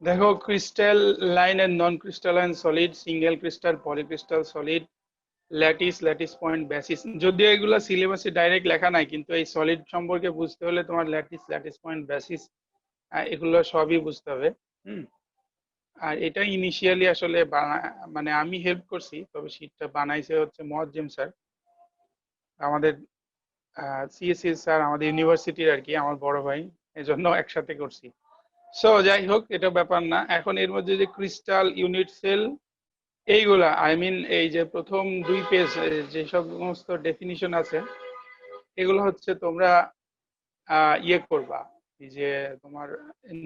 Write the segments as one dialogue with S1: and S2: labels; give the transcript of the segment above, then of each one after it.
S1: দেখো, crystalline and non crystalline solid, single crystal, polycrystal solid, lattice, lattice point, basis, যদিও এগুলো সিলেবাসে direct লেখা নাই, কিন্তু এই সলিড সম্পর্কে বুঝতে হলে তোমার ল্যাটিস, ল্যাটিস পয়েন্ট, বেসিস, এগুলো সবই বুঝতে হবে। হুম। আর এটা ইনিশিয়ালি আসলে মানে আমি হেল্প করছি, তবে শীটটা বানাইছে হচ্ছে মজ্জেম স্যার, আমাদের সিএসসি স্যার, আমাদের ইউনিভার্সিটির আর কি, আমার বড় ভাই, এজন্য একসাথে করছি। সো যাই হোক, এটা ব্যাপার না। এখন এর মধ্যে যে ক্রিস্টাল, ইউনিট সেল, এইগুলা এই যে প্রথম 2 পেজ যে সমস্ত ডেফিনিশন আছে, এগুলো হচ্ছে তোমরা ইয়ে করবা, এই যে তোমার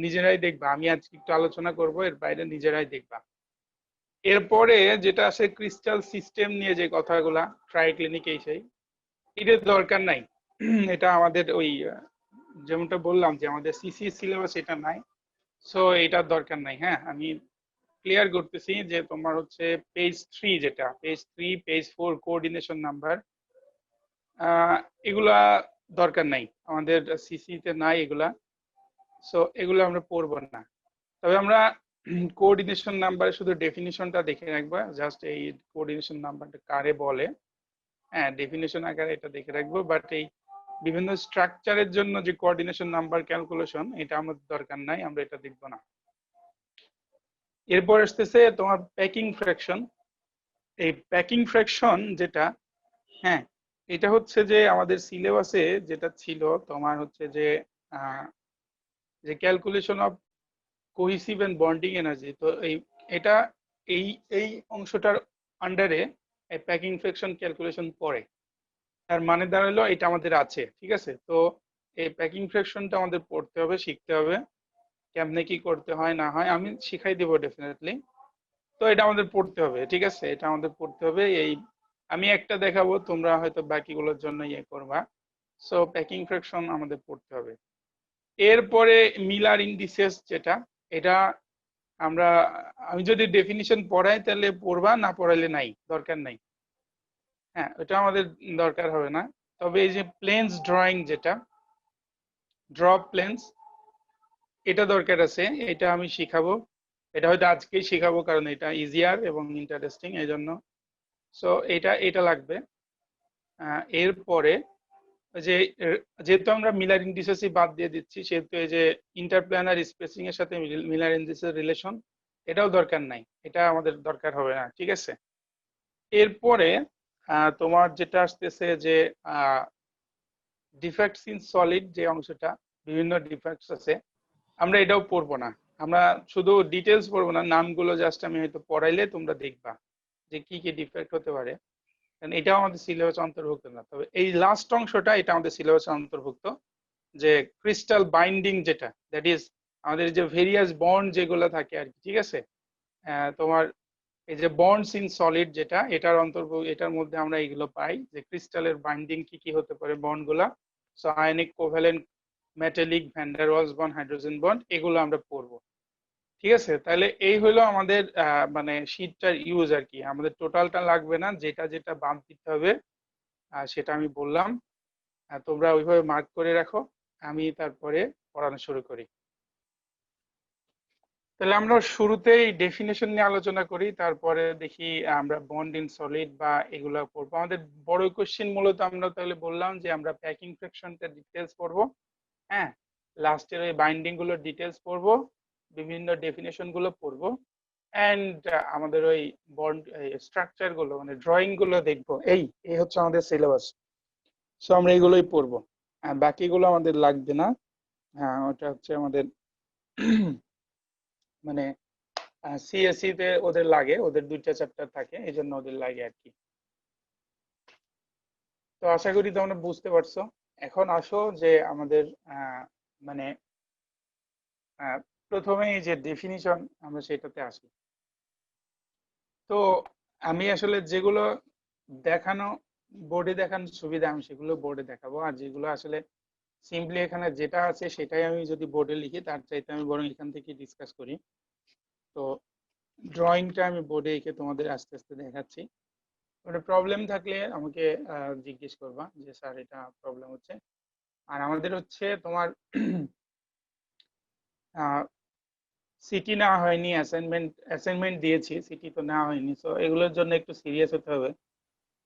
S1: নিজেরাই দেখবা। আমি আজকে একটু আলোচনা করব, এর বাইরে নিজেরাই দেখবা। এরপরে যেটা আছে ক্রিস্টাল সিস্টেম নিয়ে যে কথাগুলা, ট্রাইক্লিনিক, এই সেই, এটার দরকার নাই। এটা আমাদের ওই যেমনটা বললাম যে আমাদের সিসি সিলেবাস এটা নাই। সো এটার দরকার নাই। হ্যাঁ, আমি ক্লিয়ার করতেছি যে তোমার হচ্ছে পেজ 3, যেটা পেজ 3, পেজ 4 কোঅর্ডিনেশন নাম্বার, এগুলা দরকার নাই, আমাদের সিসি তে নাই এগুলা। সো এগুলো আমরা পড়বো না। তবে আমরা কোঅর্ডিনেশন নাম্বারে শুধু ডেফিনিশনটা দেখে রাখবা, জাস্ট এই কোঅর্ডিনেশন নাম্বারটা কারে বলে, হ্যাঁ, ডেফিনেশন আকারে এটা দেখে রাখবো। বাট এই বিভিন্ন স্ট্রাকচারের জন্য যে কোঅর্ডিনেশন নাম্বার ক্যালকুলেশন, এটা আমাদের দরকার নাই, আমরা এটা দেখবো না। এরপর আসতেছে তোমার প্যাকিং ফ্র্যাকশন। এই প্যাকিং ফ্র্যাকশন যেটা, হ্যাঁ, এটা হচ্ছে যে আমাদের সিলেবাসে যেটা ছিল তোমার হচ্ছে যে যে calculation of cohesive and bonding energy. তো এটা এই এই অংশটার আন্ডারে এই প্যাকিং ফ্র্যাকশন ক্যালকুলেশন পড়ে। তার মানে দাঁড়ালো এটা আমাদের আছে, ঠিক আছে। তো এই প্যাকিং ফ্র্যাকশনটা আমাদের পড়তে হবে, শিখতে হবে, কেমনে কি করতে হয় না হয় আমি শিখাই দেবো ডেফিনেটলি। তো এটা আমাদের পড়তে হবে, ঠিক আছে, এটা আমাদের পড়তে হবে। আমি একটা দেখাবো, তোমরা হয়তো বাকিগুলোর জন্য ইয়ে করবা। সো প্যাকিং ফ্র্যাকশন আমাদের পড়তে হবে। এরপরে মিলার ইন্ডিসেস যেটা, এটা আমরা, আমি যদি ডেফিনিশন পড়াই তাহলে পড়বা, না পড়াইলে নাই, দরকার নাই। হ্যাঁ, এটা আমাদের দরকার হবে না। তবে এই যে প্লেনস ড্রয়িং যেটা, ড্র প্লেনস, এটা দরকার আছে, এটা আমি শিখাবো। এটা হয়তো আজকেই শিখাবো, কারণ এটা ইজিয়ার এবং ইন্টারেস্টিং, এই জন্য। সো এটা লাগবে। এরপরে যে যেহেতু আমরা মিলার ইন্ডিসেসই বাদ দিয়ে দিচ্ছি, সেহেতু এই যে ইন্টারপ্ল্যানার স্পেসিং এর সাথে মিলার ইন্ডিসেস রিলেশন, এটাও দরকার নাই, এটা আমাদের দরকার হবে না, ঠিক আছে। এরপরে তোমার যেটা আসতেছে যে ডিফেক্টস ইন সলিড, যে অংশটা, বিভিন্ন ডিফেক্টস আছে, আমরা এটাও পড়বো না। আমরা শুধু ডিটেলস পড়বো না, নামগুলো জাস্ট আমি হয়তো পড়াইলে তোমরা দেখবা যে কি কি ডিফেক্ট হতে পারে, কারণ এটাও আমাদের সিলেবাস অন্তর্ভুক্ত না। তবে এই লাস্ট অংশটা এটা আমাদের সিলেবাস অন্তর্ভুক্ত, যে ক্রিস্টাল বাইন্ডিং যেটা, দ্যাট ইজ আমাদের যে ভেরিয়াস বন্ড যেগুলো থাকে আর কি, ঠিক আছে। তোমার এই যে বন্ডস ইন সলিড যেটা, এটার অন্তর্ভুক্ত, এটার মধ্যে আমরা এগুলো পাই যে ক্রিস্টালের বাইন্ডিং কি কি হতে পারে, বন্ড গুলা। So ionic, covalent, metallic, van der Waals bond, hydrogen bond, এগুলো আমরা পড়বো, ঠিক আছে। তাহলে এই হলো আমাদের মানে শীটটার ইউজ আর কি। আমাদের টোটালটা লাগবে না, যেটা যেটা বাদ দিতে হবে সেটা আমি বললাম। তোমরা ওইভাবে মার্ক করে রাখো, আমি তারপরে পড়ানো শুরু করি। তাহলে আমরা শুরুতেই ডেফিনেশন নিয়ে আলোচনা করি, তারপরে দেখি আমরা বন্ড ইন সলিড বা এগুলা পড়বো। আমাদের বড় কোশ্চেন মূলত আমরা তাহলে বললাম যে আমরা প্যাকিং ফ্র্যাকশনটা ডিটেলস পড়বো, হ্যাঁ, লাস্টের ওই বাইন্ডিং গুলোর ডিটেলস পড়বো, বিভিন্ন ডেফিনেশন গুলো পড়বো, এন্ড আমাদের ওই বন্ড স্ট্রাকচার গুলো মানে ড্রয়িং গুলো দেখবো। এই হচ্ছে আমাদের সিলেবাস। সো আমরা এগুলোই পড়বো, বাকিগুলো আমাদের লাগবে না। হ্যাঁ, ওটা হচ্ছে আমাদের মানে সিএসসি তে ওদের লাগে, ওদের 2টা চ্যাপ্টার থাকে, এই জন্য ওদের লাগে আর কি। তো আশা করি তোমরা বুঝতে পারছো। এখন আসো যে আমাদের মানে আহ, প্রথমেই যে ডেফিনিশন, আমরা সেটাতে আসি। তো আমি আসলে যেগুলো দেখানো, বোর্ডে দেখানোর সুবিধা, আমি সেগুলো বোর্ডে দেখাবো। আর যেগুলো আসলে সিম্পলি এখানে যেটা আছে সেটাই আমি যদি বোর্ডে লিখি, তার চাইতে আমি বরং এখান থেকে ডিসকাস করি। তো ড্রয়িংটা আমি বোর্ডে এঁকে তোমাদের আস্তে আস্তে দেখাচ্ছি। ওটা প্রবলেম থাকলে আমাকে জিজ্ঞেস করবা যে স্যার এটা প্রবলেম হচ্ছে। আর আমাদের হচ্ছে তোমার সিটি নেওয়া হয়নি, অ্যাসাইনমেন্ট দিয়েছি, সিটি তো নেওয়া হয়নি। সো এগুলোর জন্য একটু সিরিয়াস হতে হবে,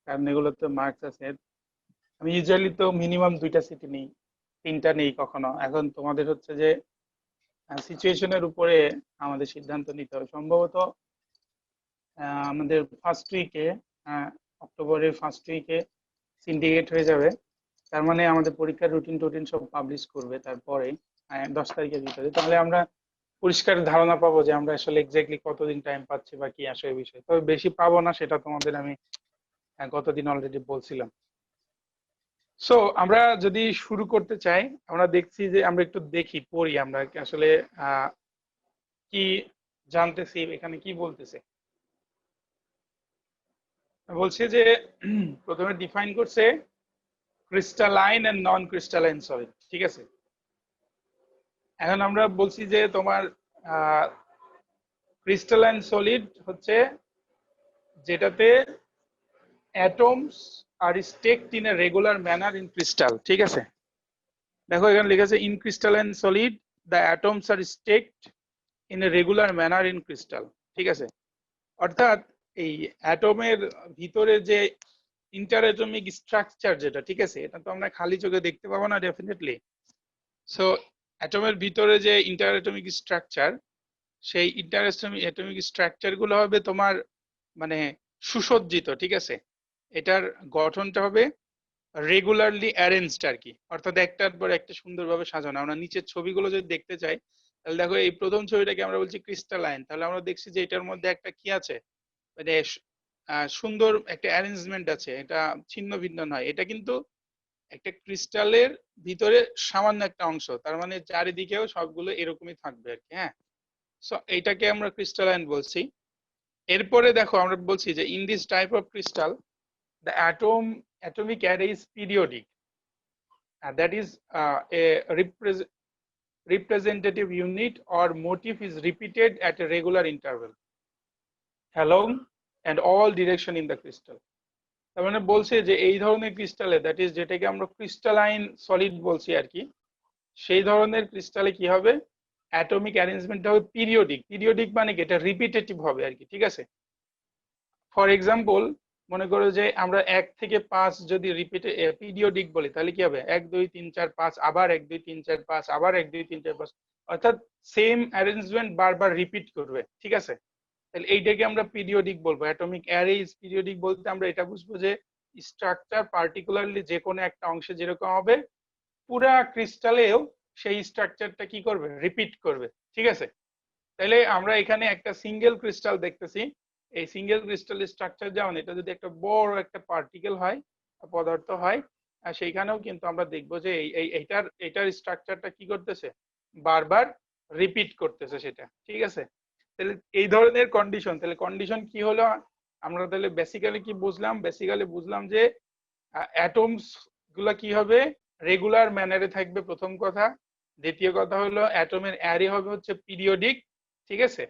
S1: কারণ এগুলোতে মার্কস আছে। আমি ইউজুয়ালি তো মিনিমাম 2টা সিটি নেই, 3টা নেই কখনো। এখন তোমাদের হচ্ছে যে সিচুয়েশনের উপরে আমাদের সিদ্ধান্ত নিতে হবে। সম্ভবত আমাদের ফার্স্ট উইকে, অক্টোবরের ফার্স্ট উইকে সিন্ডিকেট হয়ে যাবে। তার মানে আমাদের পরীক্ষার রুটিন টুটিন সব পাবলিশ করবে তারপরে 10 তারিখের ভিতরে। তাহলে আমরা পরিষ্কার ধারণা পাবো যে আমরা আসলে এক্স্যাক্টলি কতদিন টাইম পাচ্ছি বা কি আসে এই বিষয়ে। তবে বেশি পাবো না, সেটা তোমাদের আমি গতদিন অলরেডি বলছিলাম। সো আমরা যদি শুরু করতে চাই, আমরা দেখছি যে আমরা একটু দেখি পড়ি আমরা আসলে কি জানতেছি, এখানে কি বলতেছে। বলছে যে প্রথমে ডিফাইন করছে crystalline and non crystalline solid, ঠিক আছে। এখন আমরা বলছি যে তোমার ক্রিস্টালাইন সলিড হচ্ছে যেটাতে atoms are stacked in a regular manner in crystal, ঠিক আছে। দেখো এখানে লেখা আছে in crystalline solid the atoms are stacked in a regular manner in crystal, ঠিক আছে। অর্থাৎ এই অ্যাটমের ভিতরে যে ইন্টার অ্যাটমিক স্ট্রাকচার যেটা, ঠিক আছে, এটা তো আমরা খালি চোখে দেখতে পাবো না ডেফিনেটলি। সো অ্যাটমের ভিতরে যে ইন্টার অ্যাটমিক স্ট্রাকচার, সেই ইন্টার অ্যাটমিক স্ট্রাকচার গুলো হবে তোমার মানে সুসজ্জিত, ঠিক আছে। এটার গঠনটা হবে রেগুলারলি অ্যারেঞ্জড আর কি, অর্থাৎ একটার পর একটা সুন্দরভাবে সাজানো। আমরা নিচের ছবিগুলো যদি দেখতে চাই, তাহলে দেখো এই প্রথম ছবিটাকে আমরা বলছি ক্রিস্টালাইন, তাহলে আমরা দেখছি যে এটার মধ্যে একটা কি আছে, মানে সুন্দর একটা অ্যারেঞ্জমেন্ট আছে, এটা ছিন্ন ভিন্ন নয়। এটা কিন্তু একটা ক্রিস্টালের ভিতরে সামান্য একটা অংশ, তার মানে চারিদিকেও সবগুলো এরকমই থাকবে আর কি, হ্যাঁ। সো এইটাকে আমরা ক্রিস্টালাইন বলছি। এরপরে দেখো আমরা বলছি যে in this type of crystal the atomic array is periodic, and that is a representative unit or motif is repeated at a regular interval along and all direction in the crystal. তার মানে বলছে যে এই ধরনের ক্রিস্টালে, that is যেটাকে আমরা crystalline solid বলছি আর কি, সেই ধরনের ক্রিস্টালে কি হবে, অ্যাটমিক অ্যারেঞ্জমেন্টটা হবে পিরিয়ডিক। পিরিয়ডিক মানে কি, এটা রিপিটেটিভ হবে আর কি, ঠিক আছে। ফর এক্সাম্পল, মনে করো যে আমরা 1 থেকে 5 যদি পিরিয়ডিক বলি, তাহলে কি হবে 1 2 3 4 5, আবার 1 2 3 4 5, আবার 1 2 3 4 5, অর্থাৎ সেম অ্যারেঞ্জমেন্ট বারবার রিপিট করবে, ঠিক আছে। তাহলে এইটাকে আমরা পিরিয়ডিক বলবো। অ্যাটমিক অ্যারে ইজ পিরিয়ডিক বলতে আমরা এটা বুঝবো যে স্ট্রাকচার পার্টিকুলারলি যে কোনো একটা অংশে যেরকম হবে, পুরা ক্রিস্টালেও সেই স্ট্রাকচারটা কি করবে, রিপিট করবে, ঠিক আছে। তাহলে আমরা এখানে একটা সিঙ্গেল ক্রিস্টাল দেখতেছি। এই সিঙ্গেল ক্রিস্টালের স্ট্রাকচার যেমন, এটা যদি একটা বড় একটা পার্টিকেল হয়, পদার্থ হয়, সেইখানেও কিন্তু আমরা দেখবো যে এইটার স্ট্রাকচারটা কি করতেছে, বারবার রিপিট করতেছে সেটা, ঠিক আছে। তাহলে এই ধরনের কন্ডিশন, তাহলে কন্ডিশন কি হলো, আমরা তাহলে বেসিক্যালি কি বুঝলাম, বেসিক্যালি বুঝলাম যে অ্যাটমস গুলা কি হবে, রেগুলার ম্যানারে থাকবে, প্রথম কথা। দ্বিতীয় কথা হলো অ্যাটমের অ্যারে হবে হচ্ছে পিরিয়ডিক, ঠিক আছে।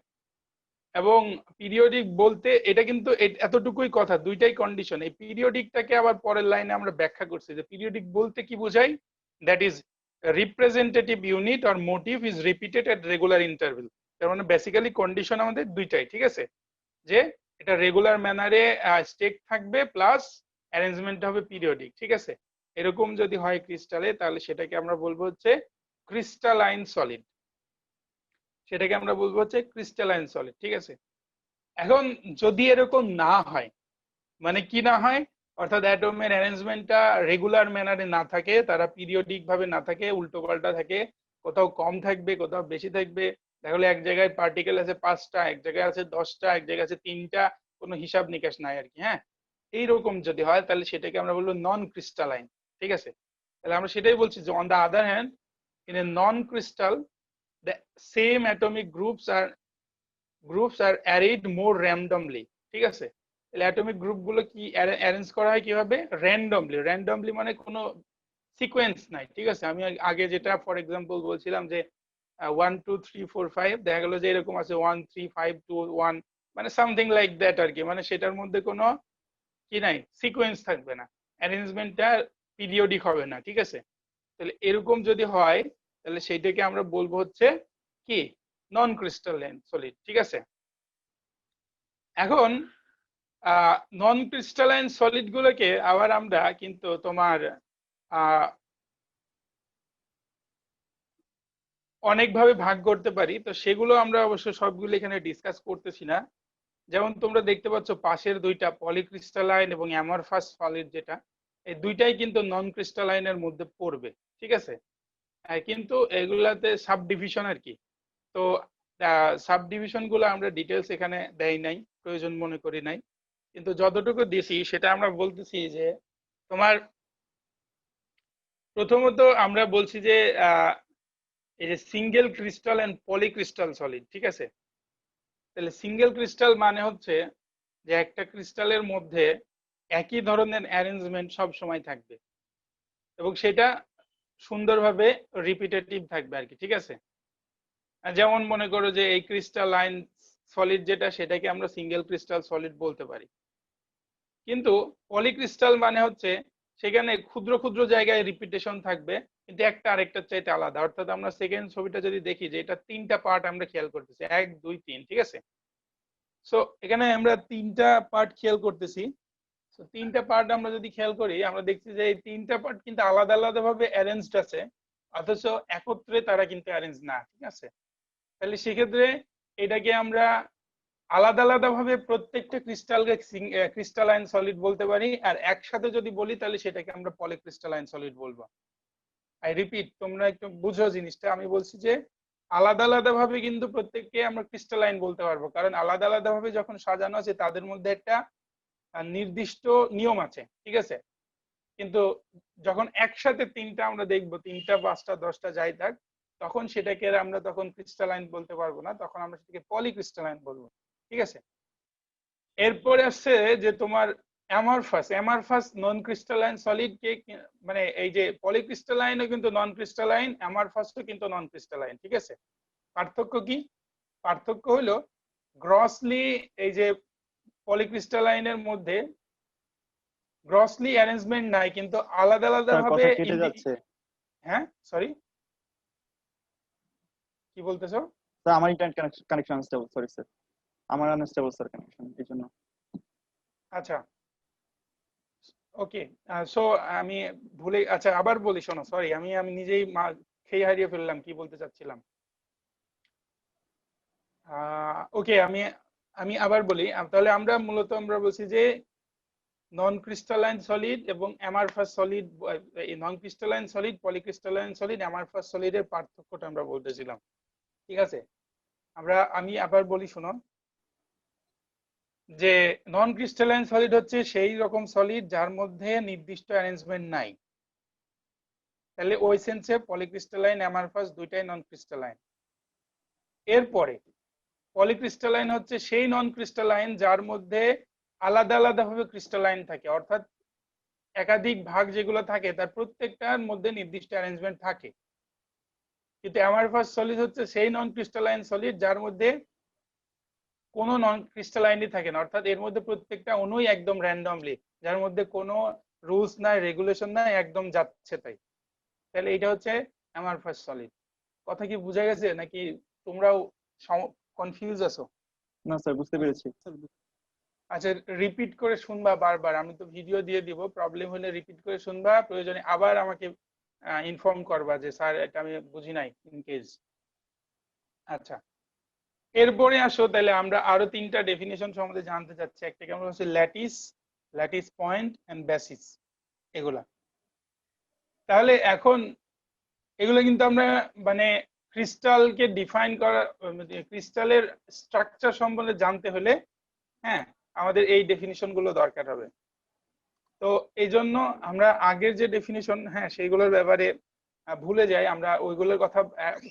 S1: এবং পিরিয়ডিক বলতে এটা কিন্তু এতটুকুই কথা, দুইটাই কন্ডিশন। এই পিরিয়ডিকটাকে আবার পরের লাইনে আমরা ব্যাখ্যা করছি যে পিরিয়ডিক বলতে কি বোঝাই, that is representative unit or motif is repeated at regular interval. তার মানে বেসিক্যালি কন্ডিশন আমাদের দুইটাই, ঠিক আছে, যে এটা রেগুলার ম্যানারে স্টেক থাকবে প্লাস অ্যারেঞ্জমেন্ট হবে পিরিয়ডিক, ঠিক আছে। এরকম যদি হয় ক্রিস্টালে, তাহলে সেটাকে আমরা বলবো হচ্ছে ক্রিস্টালাইন সলিড, সেটাকে আমরা বলবো হচ্ছে ক্রিস্টালাইন সলিড, ঠিক আছে। এখন যদি এরকম না হয়, মানে কি না হয়, অর্থাৎ অ্যাটমের অ্যারেঞ্জমেন্টটা রেগুলার ম্যানারে না থাকে, তারা পিরিয়ডিক ভাবে না থাকে, উল্টো পাল্টা থাকে, কোথাও কম থাকবে কোথাও বেশি থাকবে। তাহলে এক জায়গায় পার্টিকেল আছে 5টা, এক জায়গায় আছে 10টা, এক জায়গায় আছে 3টা, কোনো হিসাব নিকাশ নাই আর কি, হ্যাঁ। এইরকম যদি হয়, তাহলে সেটাকে আমরা বলবো নন ক্রিস্টালাইন, ঠিক আছে। তাহলে আমরা সেটাই বলছি যে on the other hand, in a non crystal the same atomic groups are arrayed more randomly, ঠিক আছে। তাহলে অ্যাটমিক গ্রুপ গুলো কি অ্যারেঞ্জ করা হয় কিভাবে, র্যান্ডমলি। র্যান্ডমলি মানে কোনো সিকোয়েন্স নাই, ঠিক আছে। আমি আগে যেটা ফর এক্সাম্পল বলছিলাম যে 1 2 3 4 5, দেখা গেল যে এরকম আছে 1 3 5 2 1, মানে সামথিং লাইক দ্যাট আর কি, মানে সেটার মধ্যে কোনো কি নাই, সিকোয়েন্স থাকবে না, অ্যারেঞ্জমেন্টটা পিরিয়ডিক হবে না, ঠিক আছে। তাহলে এরকম যদি হয়, তাহলে সেইটাকে আমরা বলবো হচ্ছে কি, নন ক্রিস্টালাইন সলিড, ঠিক আছে। এখন নন ক্রিস্টালাইন সলিড গুলোকে আবার আমরা কিন্তু তোমার অনেকভাবে ভাগ করতে পারি, তো সেগুলো আমরা অবশ্য সবগুলো এখানে ডিসকাস করতেছি না। যেমন তোমরা দেখতে পাচ্ছ পাশের দুইটা পলিক্রিস্টালাইন এবং অ্যামরফাস সলিড, যেটা এই দুইটাই কিন্তু নন ক্রিস্টালাইনের মধ্যে পড়বে, ঠিক আছে। কিন্তু এগুলাতে সাব ডিভিশন আর কি। তো সাব ডিভিশন গুলো আমরা ডিটেলস এখানে দেই নাই, প্রয়োজন মনে করি নাই, কিন্তু যতটুকু দিছি সেটা আমরা বলতেছি যে তোমার প্রথমত আমরা বলছি যে এই যে single crystal and polycrystal solid, ঠিক আছে। তাহলে সিঙ্গেল ক্রিস্টাল মানে হচ্ছে যে একটা ক্রিস্টালের মধ্যে একই ধরনের অ্যারেঞ্জমেন্ট সব সময় থাকবে এবং সেটা সুন্দরভাবে রিপিটেটিভ থাকবে আর কি, ঠিক আছে। যেমন মনে করো যে এই ক্রিস্টালাইন সলিড যেটা, সেটাকে আমরা সিঙ্গেল ক্রিস্টাল সলিড বলতে পারি। কিন্তু পলিক্রিস্টাল মানে হচ্ছে সেখানে ক্ষুদ্র ক্ষুদ্র জায়গায় রিপিটেশন থাকবে, কিন্তু একটা আরেকটার চাইতে আলাদা। অর্থাৎ আমরা সেকেন্ড ছবিটা যদি দেখি যে এটা তিনটা পার্ট আমরা খেয়াল করতেছি, 1 2 3, ঠিক আছে। সো এখানে আমরা তিনটা পার্ট খেয়াল করতেছি। তো তিনটা পার্ট আমরা যদি খেয়াল করি, আমরা দেখছি যে এই তিনটা পার্ট কিন্তু আলাদা আলাদা ভাবে অ্যারেঞ্জড আছে, অথচ একত্রে তারা কিন্তু অ্যারেঞ্জ না, ঠিক আছে। তাহলে সেক্ষেত্রে এটাকে আমরা আলাদা আলাদা ভাবে প্রত্যেকটা ক্রিস্টালকে ক্রিস্টালাইন সলিড বলতে পারি, আর একসাথে যদি বলি তাহলে সেটাকে আমরা পলিক্রিস্টালাইন সলিড বলবো। আই রিপিট, তোমরা একটু বুঝো জিনিসটা। আমি বলছি যে আলাদা আলাদা ভাবে কিন্তু প্রত্যেককে আমরা ক্রিস্টালাইন বলতে পারবো, কারণ আলাদা আলাদা ভাবে যখন সাজানো আছে তাদের মধ্যে একটা নির্দিষ্ট নিয়ম আছে, ঠিক আছে। কিন্তু যখন একসাথে তিনটা আমরা দেখবো, 3টা 5টা 10টা যাই থাক, তখন সেটাকে আমরা তখন ক্রিস্টালাইন বলতে পারবো না, তখন আমরা সেটাকে পলিক্রিস্টালাইন বলবো, ঠিক আছে। এরপরে আসছে যে তোমার অ্যামরফাস। অ্যামরফাস নন ক্রিস্টালাইন সলিড কে, মানে এই যে পলিক্রিস্টালাইনও কিন্তু নন ক্রিস্টালাইন, অ্যামরফাসও কিন্তু নন ক্রিস্টালাইন, ঠিক আছে। পার্থক্য কি? পার্থক্য হলো গ্রসলি এই যে পলিক্রিস্টালাইনের মধ্যে গ্রসলি অ্যারেঞ্জমেন্ট নাই, কিন্তু আলাদা আলাদা
S2: স্যার
S1: ভাবে
S2: কথা কেটে যাচ্ছে।
S1: হ্যাঁ, সরি, কি বলতেছো?
S2: স্যার আমার internet connection unstable, sorry sir, আমার আনস্টেবল স্যার কানেকশন, এই জন্য।
S1: আচ্ছা, ওকে। সো আমি ভুলে, আচ্ছা আবার বলি, শোনো, সরি, আমি আমি নিজেই খেয়ে হারিয়ে ফেললাম কি বলতে চাচ্ছিলাম। ওকে, আমি আমি আবার বলি। তাহলে আমরা মূলত আমরা বলছি যে নন ক্রিস্টালাইন সলিড এবং অ্যামারফাস সলিড, নন ক্রিস্টালাইন সলিড, পলিক্রিস্টালাইন সলিড, অ্যামারফাস সলিডের পার্থক্যটা আমরা বলতেছিলাম, ঠিক আছে। আমি আবার বলি, শোনো, যে নন ক্রিস্টালাইন সলিড হচ্ছে সেই রকম সলিড যার মধ্যে নির্দিষ্ট অ্যারেঞ্জমেন্ট নাই। তাহলে ওই সেন্সে পলিক্রিস্টালাইন অ্যামারফাস দুইটাই নন ক্রিস্টালাইন। এরপরে পলিক্রিস্টালাইন হচ্ছে সেই নন ক্রিস্টালাইন যার মধ্যে আলাদা আলাদা ভাবে ক্রিস্টালাইন থাকে, অর্থাৎ একাধিক ভাগ যেগুলো থাকে তার প্রত্যেকটার মধ্যে নির্দিষ্ট অ্যারেঞ্জমেন্ট থাকে। কিন্তু অ্যামারফাস সলিড হচ্ছে সেই নন ক্রিস্টালাইন সলিড যার মধ্যে কোনো নন ক্রিস্টালাইনই থাকে না, অর্থাৎ এর মধ্যে প্রত্যেকটা অণুই একদম র্যান্ডমলি, যার মধ্যে কোনো রুলস নাই, রেগুলেশন নাই, একদম যাচ্ছে তাই। তাহলে এটা হচ্ছে অ্যামারফাস সলিড। কথা কি বোঝা গেছে নাকি তোমরাও কনফিউজ আছো?
S2: না স্যার, বুঝতে পেরেছি।
S1: আচ্ছা, রিপিট করে শুনবা বারবার, আমি তো ভিডিও দিয়ে দিব, প্রবলেম হলে রিপিট করে শুনবা, প্রয়োজনে আবার আমাকে ইনফর্ম করবা যে স্যার এটা আমি বুঝি নাই, ইন কেস। আচ্ছা, এরপরে আসো, তাহলে আমরা আরো তিনটা ডেফিনেশন সম্বন্ধে জানতে চাচ্ছি। একটা কেমন হচ্ছে lattice, lattice point and basis, এগুলা। তাহলে এখন এগুলো কিন্তু আমরা মানে ক্রিস্টালকে ডিফাইন করা, ক্রিস্টালের স্ট্রাকচার সম্বন্ধে জানতে হলে হ্যাঁ আমাদের এই ডেফিনিশন গুলো দরকার হবে। তো এই জন্য আমরা আগের যে ডেফিনিশন হ্যাঁ সেইগুলোর ব্যাপারে ভুলে যাই, আমরা ওইগুলোর কথা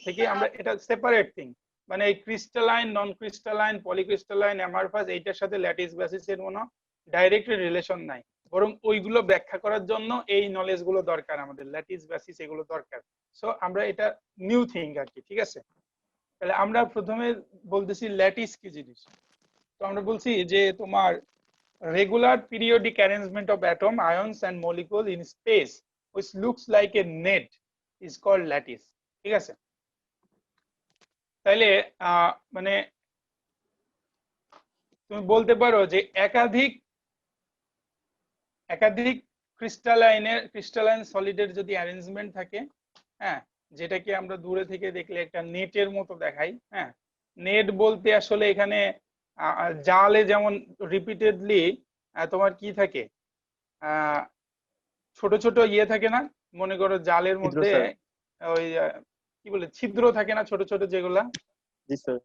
S1: থেকে আমরা এটা সেপারেট থিং, মানে এই ক্রিস্টালাইন, নন ক্রিস্টালাইন, পলিক্রিস্টালাইন, অ্যামারফাস এইটার সাথে ল্যাটিস বেসিসের কোনো ডাইরেক্ট রিলেশন নাই, বরং ওইগুলো ব্যাখ্যা করার জন্য এই নলেজ গুলো দরকার, আমাদের ল্যাটিস বেসিস এগুলো দরকার। সো আমরা এটা নিউ থিং আর কি, ঠিক আছে। তাহলে আমরা প্রথমে বলতেছি ল্যাটিস কি জিনিস। তো আমরা বলছি যে তোমার regular periodic arrangement of atom, ions and molecules in space which looks like a net is called lattice, ঠিক আছে। তাইলে মানে তুমি বলতে পারো যে একাধিক একাধিক ক্রিস্টালাইন সলিডের যদি অ্যারেঞ্জমেন্ট থাকে, হ্যাঁ, যেটাকে আমরা দূরে থেকে দেখলে একটা নেটের মতো দেখাই, হ্যাঁ, নেট বলতে আসলে এখানে জালে যেমন রিপিটেডলি তোমার কি থাকে, ছোট ছোট ইয়ে থাকে না, মনে করো জালের
S2: ছিদ্র
S1: মধ্যে
S2: স্যার।
S1: ওই কি বলে ছিদ্র থাকে না ছোট ছোট যেগুলা,
S2: জি স্যার।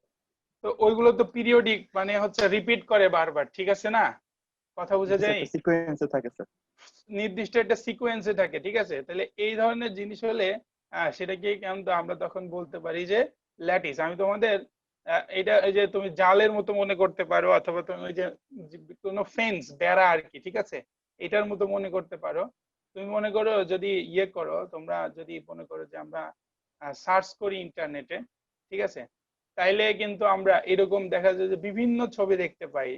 S1: তো ওইগুলো তো পিরিয়ডিক মানে হচ্ছে রিপিট করে বারবার, ঠিক আছে না, কথা বোঝা
S2: জি স্যার,
S1: যায়,
S2: একটা সিকোয়েন্সে থাকে স্যার।
S1: নির্দিষ্ট একটা সিকোয়েন্সে থাকে, ঠিক আছে। তাহলে এই ধরনের জিনিস হলে সেটাকে কিন্তু আমরা তখন বলতে পারি যে ল্যাটিস। আমি তোমাদের এটা এই যে তুমি জালের মতো মনে করতে পারো, অথবা তুমি ওই যে কোনো ফেন্স বেড়া আর কি, ঠিক আছে, এটার মতো মনে করতে পারো। তুমি মনে করো যদি ইয়ে করো, তোমরা যদি মনে করো যে আমরা সার্চ করি ইন্টারনেটে, ঠিক আছে, তাইলে কিন্তু আমরা এরকম দেখা যায় যে বিভিন্ন ছবি দেখতে পাই,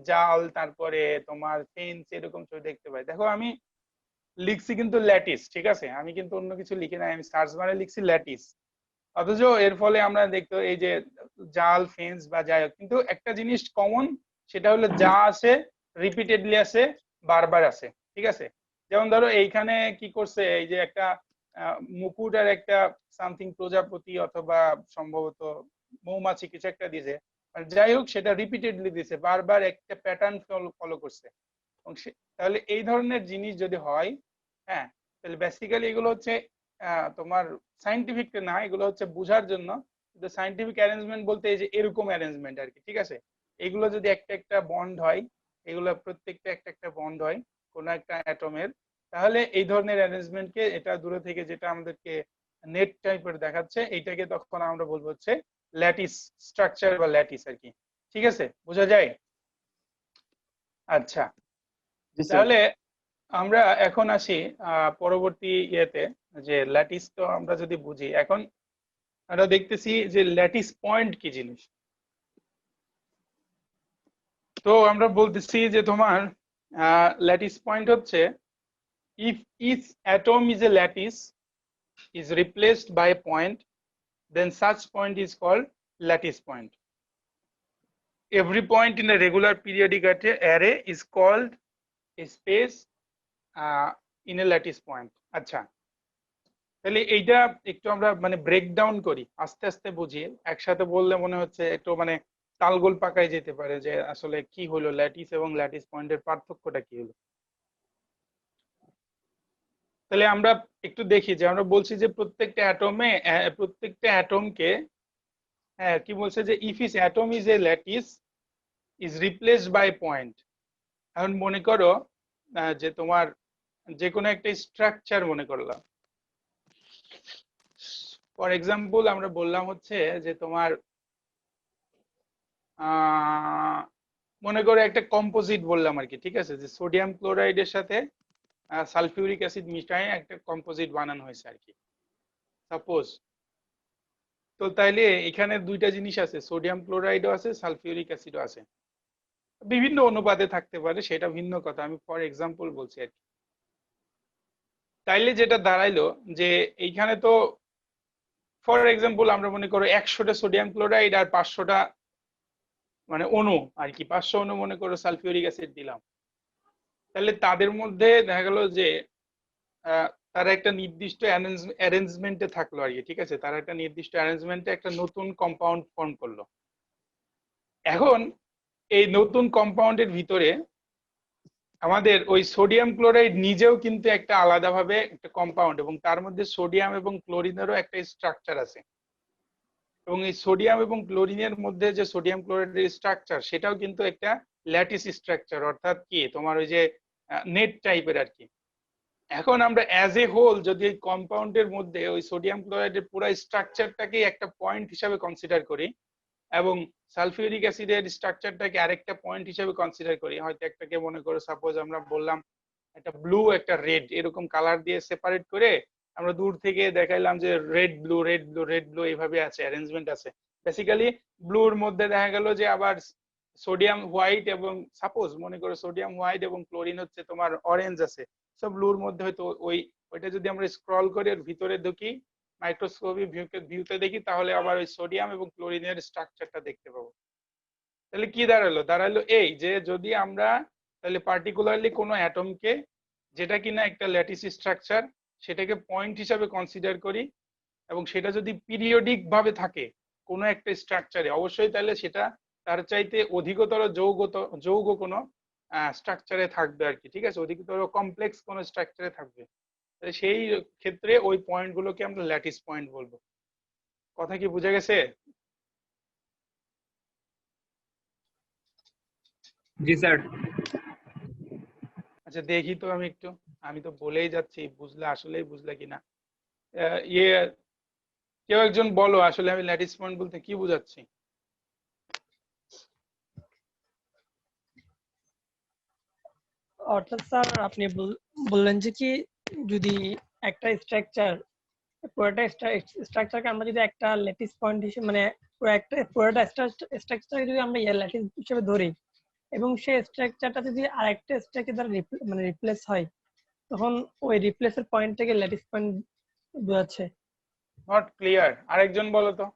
S1: জাল, তারপরে তোমার ফেন্স, এরকম ছবি দেখতে পাই। দেখো আমি লিখছি কিন্তু ল্যাটিস, ঠিক আছে, আমি কিন্তু অন্য কিছু লিখি নাই, আমি সার্চ বারে লিখছি ল্যাটিস, অথচ এর ফলে আমরা দেখতো এই যে জাল, ফেন্স বা যাই হোক, কিন্তু একটা জিনিস কমন, সেটা হলো যা আছে রিপিটেডলি আছে, বারবার আছে, ঠিক আছে। যেমন ধরো এইখানে কি করছে, এই যে একটা মুকুট আর একটা সামথিং প্রজাপতি অথবা সম্ভবত মৌমাছি কিছু একটা দিছে, আর যাই হোক সেটা রিপিটেডলি দিছে, বারবার একটা প্যাটার্ন ফলো করছে। এবং তাহলে এই ধরনের জিনিস যদি হয়, হ্যাঁ, তাহলে বেসিক্যালি এগুলো হচ্ছে তোমার সাইন্টিফিক না, এগুলো হচ্ছে বোঝার জন্য। কিন্তু সাইন্টিফিক অ্যারেঞ্জমেন্ট বলতে এই যে এরকম অ্যারেঞ্জমেন্ট আর কি, ঠিক আছে। এগুলো যদি একটা একটা বন্ড হয়, এগুলো প্রত্যেকটা একটা একটা বন্ড হয় কোনো একটা অ্যাটমের, তাহলে এই ধরনের অ্যারেঞ্জমেন্টকে, এটা দূরে থেকে যেটা আমাদেরকে নেট টাইপের দেখাচ্ছে, এইটাকে তখন আমরা বলবো হচ্ছে ল্যাটিস স্ট্রাকচার বা ল্যাটিস আর কি, ঠিক আছে, বোঝা যায়। আচ্ছা,
S2: জি স্যার।
S1: তাহলে আমরা এখন আসি পরবর্তী ইয়েতে, যে ল্যাটিস তো আমরা যদি বুঝি, এখন আমরা দেখতেছি যে ল্যাটিস পয়েন্ট কি জিনিস। তো আমরা বলতেছি যে তোমার ল্যাটিস পয়েন্ট হচ্ছে, if each atom is a lattice is replaced by a point, then such point is called lattice point. Every point in a regular periodic array is called a space in a lattice point. আচ্ছা, তাহলে এইটা একটু আমরা মানে breakdown করি, আস্তে আস্তে বুঝি, একসাথে বললে মনে হচ্ছে একটু মানে তালগোল পাকায় যেতে পারে, যে আসলে কি হলো ল্যাটিস এবং ল্যাটিস পয়েন্টের পার্থক্যটা কি হলো। তাহলে আমরা একটু দেখি যে আমরা বলছি যে প্রত্যেকটা অ্যাটমকে, হ্যাঁ, কি বলছে যে if each atom is a lattice is replaced by point. এখন মনে করো যে তোমার যে কোনো একটা স্ট্রাকচার মনে করলাম, ফর এক্সাম্পল আমরা বললাম হচ্ছে যে তোমার মনে করো একটা কম্পোজিট বললাম আর কি, ঠিক আছে, যে সোডিয়াম ক্লোরাইডের সাথে সালফিউরিক অ্যাসিড মিশিয়ে একটা কম্পোজিট বানানো হয়েছে আর কি, সাপোজ। তো তাইলে এখানে দুইটা জিনিস আছে, সোডিয়াম ক্লোরাইডও আছে, সালফিউরিক অ্যাসিডও আছে, বিভিন্ন অনুপাতে থাকতে পারে, সেটা ভিন্ন কথা, আমি ফর এক্সাম্পল বলছি আর কি। তাইলে যেটা দাঁড়াইলো যে এইখানে তো ফর এক্সাম্পল আমরা মনে করো 100টা সোডিয়াম ক্লোরাইড আর 500টা মানে অণু আর কি, 500 অণু মনে করো সালফিউরিক অ্যাসিড দিলাম, তাহলে তাদের মধ্যে দেখা গেল যে তারা একটা নির্দিষ্ট অ্যারেঞ্জমেন্টে থাকলো আর কি, ঠিক আছে, তারা একটা নির্দিষ্ট অ্যারেঞ্জমেন্টে একটা নতুন কম্পাউন্ড ফর্ম করলো। এখন এই নতুন কম্পাউন্ডের ভিতরে আমাদের ওই সোডিয়াম ক্লোরাইড নিজেও কিন্তু একটা আলাদাভাবে একটা কম্পাউন্ড, এবং তার মধ্যে সোডিয়াম এবং ক্লোরিনেরও একটা স্ট্রাকচার আছে, এবং এই সোডিয়াম এবং ক্লোরিনের মধ্যে যে সোডিয়াম ক্লোরাইডের স্ট্রাকচার, সেটাও কিন্তু একটা ল্যাটিস স্ট্রাকচার, অর্থাৎ কি তোমার ওই যে নেট টাইপের আর কি। এখন আমরা অ্যাজ এ হোল যদি এই কম্পাউন্ডের মধ্যে ওই সোডিয়াম ক্লোরাইডের পুরো স্ট্রাকচারটাকে একটা পয়েন্ট হিসাবে কনসিডার করি, এবং সালফিউরিক অ্যাসিডের স্ট্রাকচারটাকে আরেকটা পয়েন্ট হিসাবে কনসিডার করি, হয়তো একটাকে মনে করো সাপোজ আমরা বললাম একটা ব্লু একটা রেড, এরকম কালার দিয়ে সেপারেট করে আমরা দূর থেকে দেখাইলাম যে red blue red blue red blue এইভাবে আছে, অ্যারেঞ্জমেন্ট আছে। বেসিক্যালি ব্লুর মধ্যে দেখা গেল যে আবার সোডিয়াম হোয়াইট, এবং সাপোজ মনে করো সোডিয়াম হোয়াইট এবং ক্লোরিন হচ্ছে তোমার অরেঞ্জ আছে, সব ব্লুর মধ্যে হয়তো ওইটা যদি আমরা স্ক্রল করে ওর ভিতরে ঢুকি, মাইক্রোস্কোপি ভিউতে দেখি তাহলে আবার ওই সোডিয়াম এবং ক্লোরিনের স্ট্রাকচারটা দেখতে পাবো। তাহলে কি দাঁড়ালো এই যে যদি আমরা তাহলে পার্টিকুলারলি কোনো অ্যাটমকে যেটা কিনা একটা ল্যাটিস স্ট্রাকচার সেটাকে পয়েন্ট হিসাবে কনসিডার করি এবং সেটা যদি পিরিয়ডিক ভাবে থাকে কোনো একটা স্ট্রাকচারে, অবশ্যই তাহলে সেটা তার চাইতে অধিকতর যৌগ কোনো স্ট্রাকচারে থাকবে আর কি, ঠিক আছে, অধিকতর কমপ্লেক্স কোনো স্ট্রাকচারে থাকবে। সেই ক্ষেত্রে ওই পয়েন্ট গুলোকে আমরা ল্যাটিস পয়েন্ট বলবো। কথা কি বুঝে গেছে?
S3: জি স্যার।
S1: আচ্ছা দেখি তো আমি তো বলেই যাচ্ছি, বুঝলে আসলেই বুঝলে কিনা। ইয়ে কেউ একজন বলো আসলে আমি ল্যাটিস পয়েন্ট বলতে কি বোঝাচ্ছি।
S4: অর্থাৎ স্যার আপনি বললেন যে কি যদি একটা স্ট্রাকচার পুরোটা স্ট্রাকচারকে আমরা যদি একটা ল্যাটিস পয়েন্ট হিসেবে মানে পুরোটা স্ট্রাকচারকে যদি আমরা ল্যাটিস হিসেবে ধরি এবং সেই স্ট্রাকচারটা যদি আরেকটা স্ট্রাকচার দ্বারা মানে রিপ্লেস হয় তখন ওই রিপ্লেসের পয়েন্টটাকে ল্যাটিস পয়েন্ট বোঝাচ্ছে।
S1: নট ক্লিয়ার, আরেকজন বলো তো।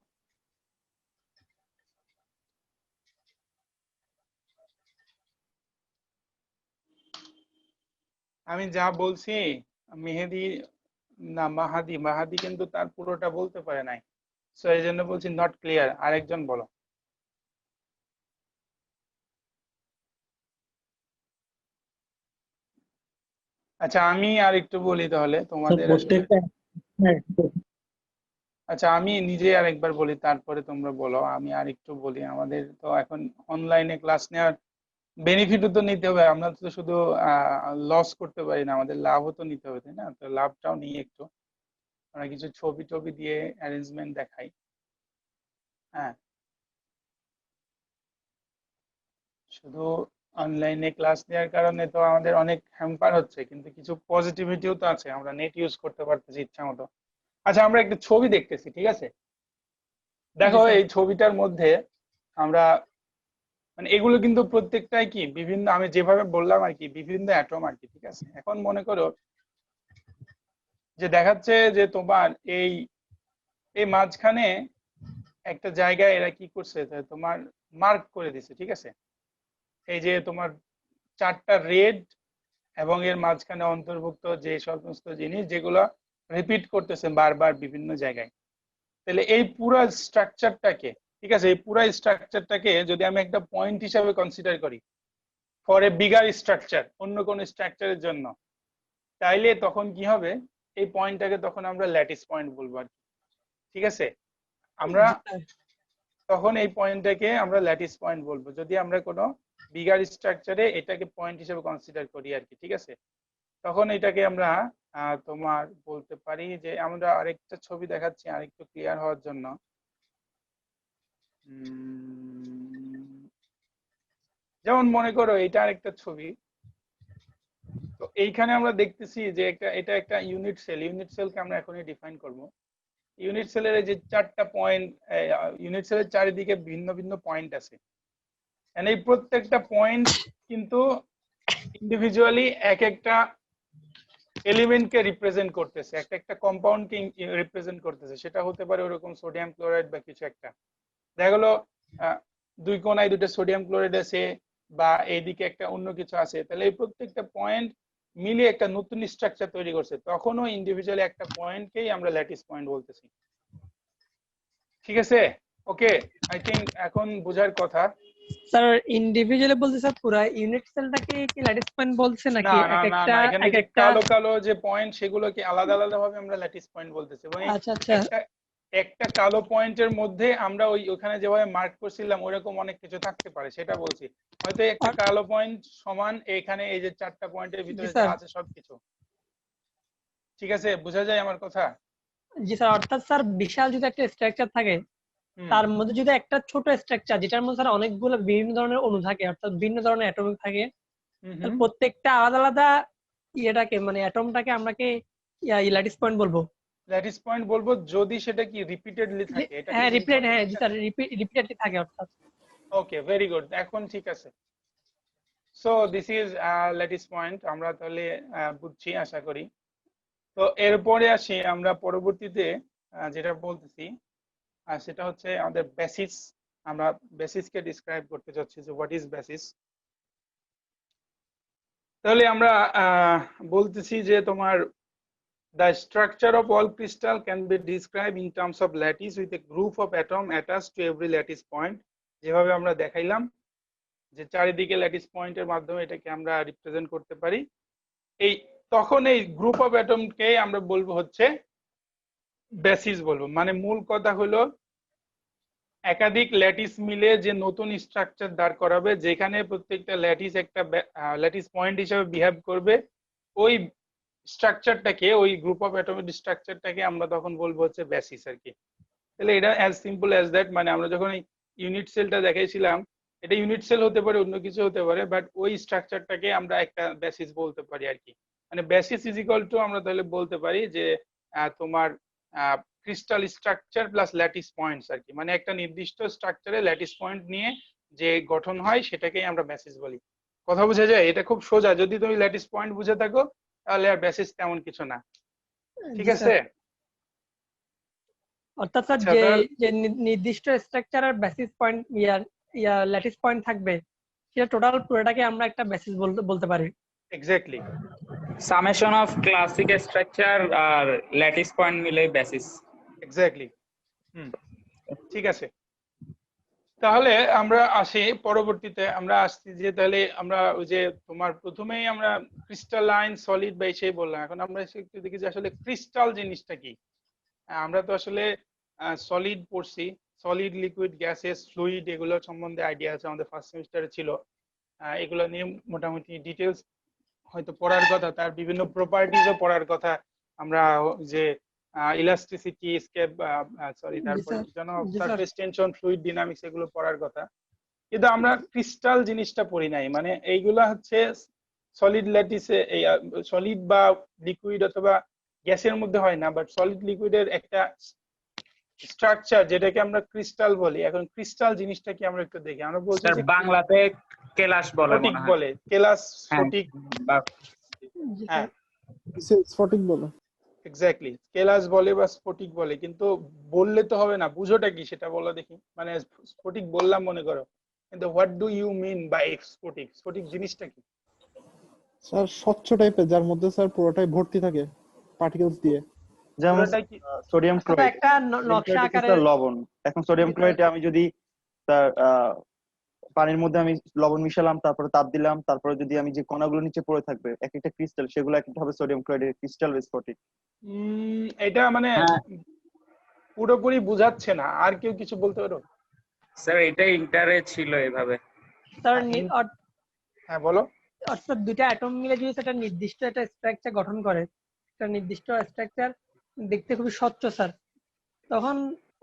S1: আমি যা বলছি মেহেদি না মাহাদি কিন্তু তার পুরোটা বলতে পারে নাই, সো এই জন্য বলছি নট ক্লিয়ার। আরেকজন বলো। আচ্ছা আমি আর একটু বলি তাহলে তোমাদের আসলে। আচ্ছা আমি নিজে আরেকবার বলি তারপরে তোমরা বলো। আমি আর একটু বলি, আমাদের তো এখন অনলাইনে ক্লাস নেওয়ার বেনিফিটও তো নিতে হবে, আমরা তো শুধু লস করতে পারি না, আমাদের লাভও তো নিতে হবে, তাই না? তো লাভটাও নিয়ে একটু আমরা কিছু ছবি টবি দিয়ে অ্যারেঞ্জমেন্ট দেখাই। হ্যাঁ, শুধু অনলাইনে ক্লাস নেওয়ার কারণে তো আমাদের অনেক হ্যাম্পার হচ্ছে, কিন্তু কিছু পজিটিভিটিও তো আছে, আমরা নেট ইউজ করতে পারতেছি ইচ্ছা মতো। আচ্ছা আমরা একটা ছবি দেখতেছি, ঠিক আছে? দেখো এই ছবিটার মধ্যে আমরা মানে এগুলো কিন্তু প্রত্যেকটাই কি বিভিন্ন, আমি যেভাবে বললাম আর কি, বিভিন্ন অ্যাটম আর কি, ঠিক আছে? এখন মনে করো যে দেখাচ্ছে যে তোমার এই এই মাঝখানে একটা জায়গায় এরা কি করছে, তোমার মার্ক করে দিছে, ঠিক আছে? এই যে তোমার চারটা রেড এবং এর মাঝখানে অন্তর্ভুক্ত যে সমস্ত জিনিস যেগুলো রিপিট করতেছে বারবার বিভিন্ন জায়গায়। তাহলে এই পুরো স্ট্রাকচারটাকে, ঠিক আছে, এই পুরো স্ট্রাকচারটাকে যদি আমি একটা পয়েন্ট হিসাবে কনসিডার করি ফর এ বিগার স্ট্রাকচার, অন্য কোন স্ট্রাকচারের জন্য, তাইলে তখন কি হবে, এই পয়েন্টটাকে তখন আমরা ল্যাটিস পয়েন্ট বলবো আর কি, ঠিক আছে? আমরা তখন এই পয়েন্টটাকে আমরা ল্যাটিস পয়েন্ট বলবো যদি আমরা কোনো বিগার স্ট্রাকচারে এটাকে পয়েন্ট হিসেবে কনসিডার করি আর কি, ঠিক আছে? তখন এটাকে আমরা তোমার বলতে পারি যে, আমরা আরেকটা ছবি দেখাচ্ছি আরেকটু ক্লিয়ার হওয়ার জন্য। যেমন মনে করো এটা আরেকটা ছবি, তো এইখানে আমরা দেখতেছি যে এটা একটা ইউনিট সেলকে আমরা এখনই ডিফাইন করব। ইউনিট সেলের যে চারটা পয়েন্ট, ইউনিট সেলের চারিদিকে ভিন্ন ভিন্ন পয়েন্ট আছে, এই প্রত্যেকটা পয়েন্ট কিন্তু ইন্ডিভিজুয়ালি এক একটা এলিমেন্টকে রিপ্রেজেন্ট করতেছে, একটা একটা কম্পাউন্ডকে রিপ্রেজেন্ট করতেছে। সেটা হতে পারে ওরকম সোডিয়াম ক্লোরাইড বা কিছু একটা, দেখা গেলো দুই কোনায় দুটো সোডিয়াম ক্লোরাইড আছে বা এইদিকে একটা অন্য কিছু আছে, তাহলে এই প্রত্যেকটা পয়েন্ট মিলিয়ে একটা নতুন স্ট্রাকচার তৈরি করছে, তখনও ইন্ডিভিজুয়ালি একটা পয়েন্টকেই আমরা ল্যাটিস পয়েন্ট বলতেছি, ঠিক আছে? ওকে, আই থিংক এখন বোঝার কথা।
S4: স্যার ইন্ডিভিজুয়ালি বলতে স্যার পুরো ইউনিট সেলটাকে কি ল্যাটিস পয়েন্ট বলছে
S1: না
S4: নাকি
S1: না
S4: এক
S1: না
S4: একটা
S1: না, এখানে
S4: এক
S1: যে
S4: একটা?
S1: কালো কালো যে পয়েন্ট সেগুলোকে আলাদা আলাদা ভাবে আমরা ল্যাটিস পয়েন্ট বলতেছি, এবং
S4: আচ্ছা আচ্ছা
S1: একটা একটা কালো পয়েন্টের মধ্যে আমরা ওখানে যেভাবে মার্ক করছিলাম ওইরকম অনেক কিছু থাকতে পারে, সেটা বলছি। হয়তো একটা কালো পয়েন্ট সমান এখানে এই যে চারটা পয়েন্টের
S4: জি
S1: ভিতরে যা
S4: স্যার,
S1: আছে সবকিছু, ঠিক আছে? বোঝা যায় আমার কথা?
S4: জি স্যার। অর্থাৎ স্যার বিশাল যদি একটা স্ট্রাকচার থাকে তার মধ্যে যদি একটা ছোট স্ট্রাকচার যেটার মধ্যে স্যার অনেকগুলো বিভিন্ন ধরনের অণু থাকে, অর্থাৎ বিভিন্ন ধরনের অ্যাটমিক থাকে, প্রত্যেকটা আলাদা আলাদা ইয়েটাকে মানে অ্যাটমটাকে আমরা কি ল্যাটিস পয়েন্ট বলবো?
S1: ল্যাটিস পয়েন্ট বলবো যদি সেটা কি রিপিটেডলি থাকে, এটা
S4: হ্যাঁ
S1: খুব
S4: রিপিটেড, হ্যাঁ
S1: ইম্পর্টেন্ট।
S4: জি স্যার, রিপিটেডলি থাকে অর্থাৎ।
S1: ওকে, ভেরি গুড, এখন ঠিক আছে। So this is lattice point, আমরা তাহলে বুঝছি আশা করি। তো এরপরে আসি আমরা পরবর্তীতে যেটা বলতেছি সেটা হচ্ছে আমাদের বেসিস। আমরা বেসিসকে ডিসক্রাইব করতে চাচ্ছি যে হোয়াট ইজ বেসিস। তাহলে আমরা বলতেছি যে তোমার the structure of all crystal can be described in terms of lattice with a group of atom attached to every lattice point। যেভাবে আমরা দেখাইলাম যে চারিদিকে ল্যাটিস পয়েন্টের মাধ্যমে এটাকে আমরা রিপ্রেজেন্ট করতে পারি। এই তখন এই গ্রুপ অফ অ্যাটমকে আমরা বলবো হচ্ছে বেসিস বলবো। মানে মূল কথা হলো একাধিক ল্যাটিস মিলে যে নতুন স্ট্রাকচার দাঁড় করাবে, যেখানে প্রত্যেকটা ল্যাটিস একটা ল্যাটিস পয়েন্ট হিসেবে বিহেভ করবে, ওই স্ট্রাকচারটাকে, ওই গ্রুপ অফ অ্যাটমের স্ট্রাকচারটাকে আমরা তখন বলবো হচ্ছে বেসিস আর কি। তাহলে এটা অ্যাজ সিম্পল অ্যাজ দ্যাট। মানে আমরা যখন এই ইউনিট সেলটা দেখাইছিলাম, এটা ইউনিট সেল হতে পারে, অন্য কিছু হতে পারে, বাট ওই স্ট্রাকচারটাকে আমরা একটা বেসিস বলতে পারি আর কি। মানে বেসিস ইজ ইকুয়াল টু আমরা তাহলে বলতে পারি যে তোমার crystal structure plus lattice points আর কি। মানে একটা নির্দিষ্ট স্ট্রাকচারে ল্যাটিস পয়েন্ট নিয়ে যে গঠন হয় সেটাকেই আমরা বেসিস বলি। কথা বুঝা যায়? এটা খুব সোজা, যদি তুমি ল্যাটিস পয়েন্ট বুঝে থাকো তাহলে আর বেসিস তেমন কিছু না। ঠিক
S4: জি
S1: আছে?
S4: স্যার। অর্থাৎ স্যার
S1: আচ্ছা,
S4: যে
S1: তাহলে
S4: যে নির্দিষ্ট স্ট্রাকচারের বেসিস পয়েন্ট ল্যাটিস পয়েন্ট থাকবে, সেটা টোটাল পুরোটাকে আমরা একটা বেসিস বলতে পারি।
S1: Exactly
S3: summation of classic structure আর ল্যাটিস পয়েন্ট মিলে বেসিস।
S1: এক্স্যাক্টলি। ঠিক আছে, তাহলে আমরা আসি পরবর্তীতে। আমরা আসছি যে তাহলে আমরা ওই যে তোমার প্রথমেই আমরা ক্রিস্টালাইন, সলিড বা সেই বললাম। এখন আমরা একটু দেখি যে আসলে ক্রিস্টাল জিনিসটা কি। আমরা তো আসলে সলিড পড়ছি, সলিড, লিকুইড, গ্যাসেস, ফ্লুইড, এগুলো সম্বন্ধে আইডিয়া আছে, আমাদের ফার্স্ট সেমিস্টারে ছিল। এগুলো নিয়ে মোটামুটি ডিটেলস হয়তো পড়ার কথা, তার বিভিন্ন প্রপার্টিজও পড়ার কথা। আমরা যে ইলাস্টিসিটি, স্কেপ, সরি, তারপরে কি জানো, সারফেস টেনশন, ফ্লুইড ডাইনামিক্স, এগুলো পড়ার কথা। কিন্তু আমরা ক্রিস্টাল জিনিসটা পড়ি নাই। মানে এইগুলা হচ্ছে সলিড ল্যাটিসে, এই সলিড বা লিকুইড অথবা গ্যাসের মধ্যে হয় না, বাট সলিড লিকুইডের একটা স্ট্রাকচার যেটাকে আমরা ক্রিস্টাল বলি। এখন ক্রিস্টাল জিনিসটা কি আমরা একটু দেখি। আমরা বলছি
S3: স্যার
S1: যে
S3: বাংলাতে কেলাস বলে
S1: স্ফটিক
S3: মনে হয়।
S1: বলে, কেলাস,
S3: হ্যাঁ,
S1: স্ফটিক।
S4: জি
S1: হ্যাঁ,
S4: স্যার।
S2: স্ফটিক বলে।
S1: এক্স্যাক্টলি, কেলাস বলে বা স্ফটিক বলে। কিন্তু বললে তো হবে না, বুঝোটা কি সেটা বলো দেখি। মানে স্ফটিক বললাম মনে করো, কিন্তু what do you mean by স্ফটিক? স্ফটিক জিনিসটা কি?
S5: স্যার স্বচ্ছ টাইপের, যার মধ্যে স্যার পুরোটাই ভর্তি থাকে পার্টিকেলস দিয়ে।
S2: যেমন
S1: পুরোটাই কি?
S2: সোডিয়াম
S4: অর্থাৎ
S2: ক্লোরাইড,
S4: একটা নকশা আকারে।
S2: লবণ। এখন সোডিয়াম ক্লোরাইডে আমি যদি তার পানির মধ্যে আমি লবণ মিশালাম, তারপরে তাপ দিলাম, তারপরে যদি আমি যে কণাগুলো নিচে পড়ে থাকবে এক একটা ক্রিস্টাল, সেগুলো এক একটা হবে সোডিয়াম ক্লোরাইডের ক্রিস্টাল বা স্ফটিক।
S1: এটা মানে পুরোপুরি বুঝাচ্ছে না, আর কেউ কিছু বলতে পারো?
S3: স্যার এটা ইন্টারে ছিল এভাবে।
S4: স্যার
S1: হ্যাঁ বলো।
S4: অর্থাৎ দুইটা অ্যাটম মিলে যদি একটা নির্দিষ্ট একটা স্ট্রাকচার গঠন করে, একটা নির্দিষ্ট স্ট্রাকচার দেখতে খুবই স্বচ্ছ স্যার, তখন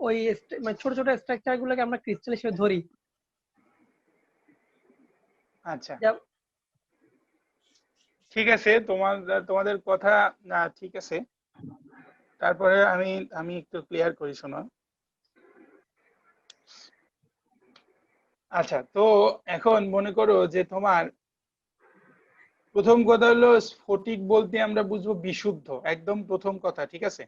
S4: ওই মানে ছোট ছোট স্ট্রাকচার গুলোকে আমরা ক্রিস্টাল হিসেবে ধরি।
S1: আচ্ছা, ঠিক আছে, তোমাদের কথা ঠিক আছে। তারপরে আমি একটু ক্লিয়ার করি, শোনো। আচ্ছা, তো এখন মনে করো যে তোমার প্রথম কথা হলো স্ফটিক বলতে আমরা বুঝবো বিশুদ্ধ, একদম প্রথম কথা। ঠিক আছে?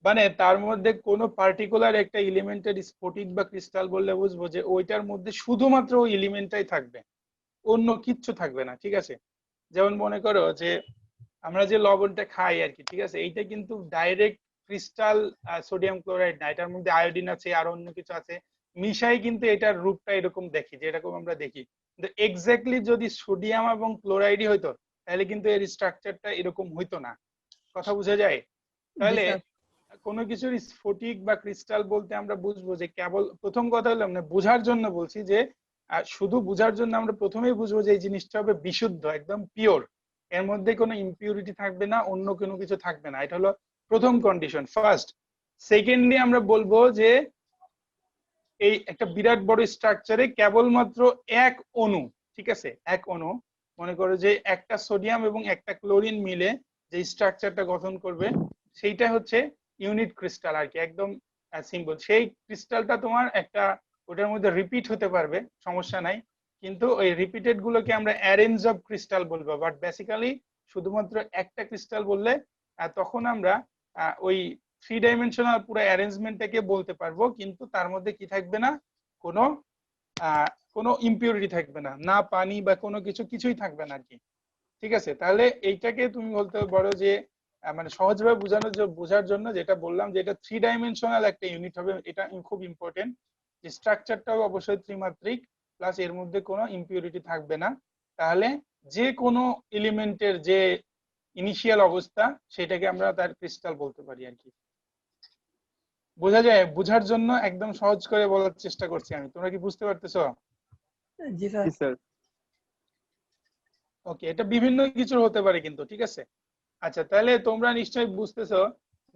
S1: মানে তার মধ্যে কোনো পার্টিকুলার একটা এলিমেন্টের স্ফটিক বা ক্রিস্টাল বললে বুঝবো যে ওইটার মধ্যে শুধুমাত্র ওই এলিমেন্টটাই থাকবে, অন্য কিচ্ছু থাকবে না। ঠিক আছে? যেমন মনে করো যে আমরা যে লবণটা খাই আর কি, ঠিক আছে, এইটা কিন্তু ডাইরেক্ট ক্রিস্টাল সোডিয়াম ক্লোরাইড না, এটার মধ্যে আয়োডিন আছে, আর অন্য কিছু আছে, মিশাই কিন্তু এটার রূপটা এরকম দেখি, যেরকম আমরা দেখি। কিন্তু এক্স্যাক্টলি যদি সোডিয়াম এবং ক্লোরাইডই হইতো তাহলে কিন্তু এর স্ট্রাকচারটা এরকম হইতো না। কথা বোঝা যায়? তাহলে কোনো কিছুর স্ফটিক বা ক্রিস্টাল বলতে আমরা বুঝবো যে কেবল, প্রথম কথা হলো মানে বোঝার জন্য বলছি যে শুধু বোঝার জন্য আমরা প্রথমেই বুঝবো যে এই জিনিসটা হবে বিশুদ্ধ, একদম পিওর, এর মধ্যে কোনো ইমপিউরিটি থাকবে না, অন্য কোনো কিছু থাকবে না। এটা হলো প্রথম কন্ডিশন, ফার্স্ট। সেকেন্ডলি আমরা বলবো যে এই একটা বিরাট বড় স্ট্রাকচারে কেবলমাত্র এক অণু, ঠিক আছে, এক অণু, মনে করো যে একটা সোডিয়াম এবং একটা ক্লোরিন মিলে যে স্ট্রাকচারটা গঠন করবে সেইটা হচ্ছে ইউনিট ক্রিস্টাল আর কি, একদম সিম্পল। সেই ক্রিস্টালটা তোমার একটা, ওটার মধ্যে রিপিট হতে পারবে, সমস্যা নাই, কিন্তু ওই রিপিটেড গুলোকে আমরা অ্যারেঞ্জ অফ ক্রিস্টাল বলবো। বাট বেসিক্যালি শুধুমাত্র একটা ক্রিস্টাল বললে তখন আমরা ওই থ্রি ডাইমেনশনাল পুরো অ্যারেঞ্জমেন্টটাকে বলতে পারবো, কিন্তু তার মধ্যে কি থাকবে না, কোনো কোনো ইম্পিউরিটি থাকবে না, না পানি বা কোনো কিছুই থাকবে না আর কি। ঠিক আছে, তাহলে এইটাকে তুমি বলতে পারো যে মানে সহজভাবে বোঝার জন্য যেটা বললাম যে এটা থ্রি ডাইমেনশনাল একটা ইউনিট হবে, এটা খুব ইম্পর্টেন্ট। যে স্ট্রাকচারটাও অবশ্যই ত্রিমাত্রিক, প্লাস এর মধ্যে কোনো ইম্পিউরিটি থাকবে না, তাহলে যে কোনো এলিমেন্টের যে ইনিশিয়াল অবস্থা সেটাকে আমরা তার ক্রিস্টাল বলতে পারি আর কি। বোঝা যায়? বোঝার জন্য একদম সহজ করে বলার চেষ্টা করছি আমি, তোমরা কি বুঝতে পারতেছো?
S4: জি স্যার।
S2: জি স্যার।
S1: ওকে, এটা বিভিন্ন কিছুর হতে পারে কিন্তু, ঠিক আছে। আচ্ছা, তাহলে তোমরা নিশ্চয়ই বুঝতেছো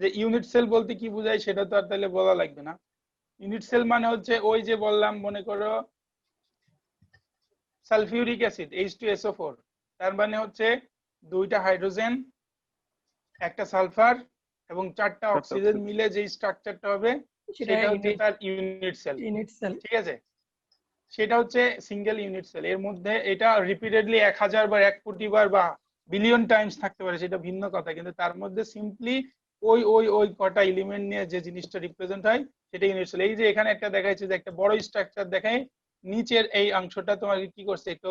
S1: যে ইউনিট সেল বলতে কি বোঝায়, সেটা তো আর তাহলে বলা লাগবে না। ইউনিট সেল মানে হচ্ছে ওই যে বললাম, মনে করো সালফিউরিক অ্যাসিড H2SO4, তার মানে হচ্ছে দুইটা হাইড্রোজেন, একটা সালফার এবং চারটা অক্সিজেন মিলে যে স্ট্রাকচারটা হবে
S4: সেটা
S1: সেটা হচ্ছে তার ইউনিট সেল।
S4: Unit sell.
S1: ঠিক আছে, সেটা হচ্ছে সিঙ্গেল ইউনিট সেল। এর মধ্যে এটা রিপিটেডলি 1000 বার, 1 কোটি বার বা বিলিয়ন টাইমস থাকতে পারে, সেটা ভিন্ন কথা, কিন্তু তার মধ্যে সিম্পলি ওই ওই ওই কটা এলিমেন্ট নিয়ে যে জিনিসটা রিপ্রেজেন্ট হয় সেটা ইউনিট সেল। এই যে এখানে একটা দেখাচ্ছে যে একটা বড় স্ট্রাকচার দেখায়, নিচের এই অংশটা তোমাকে কি করছে, একটু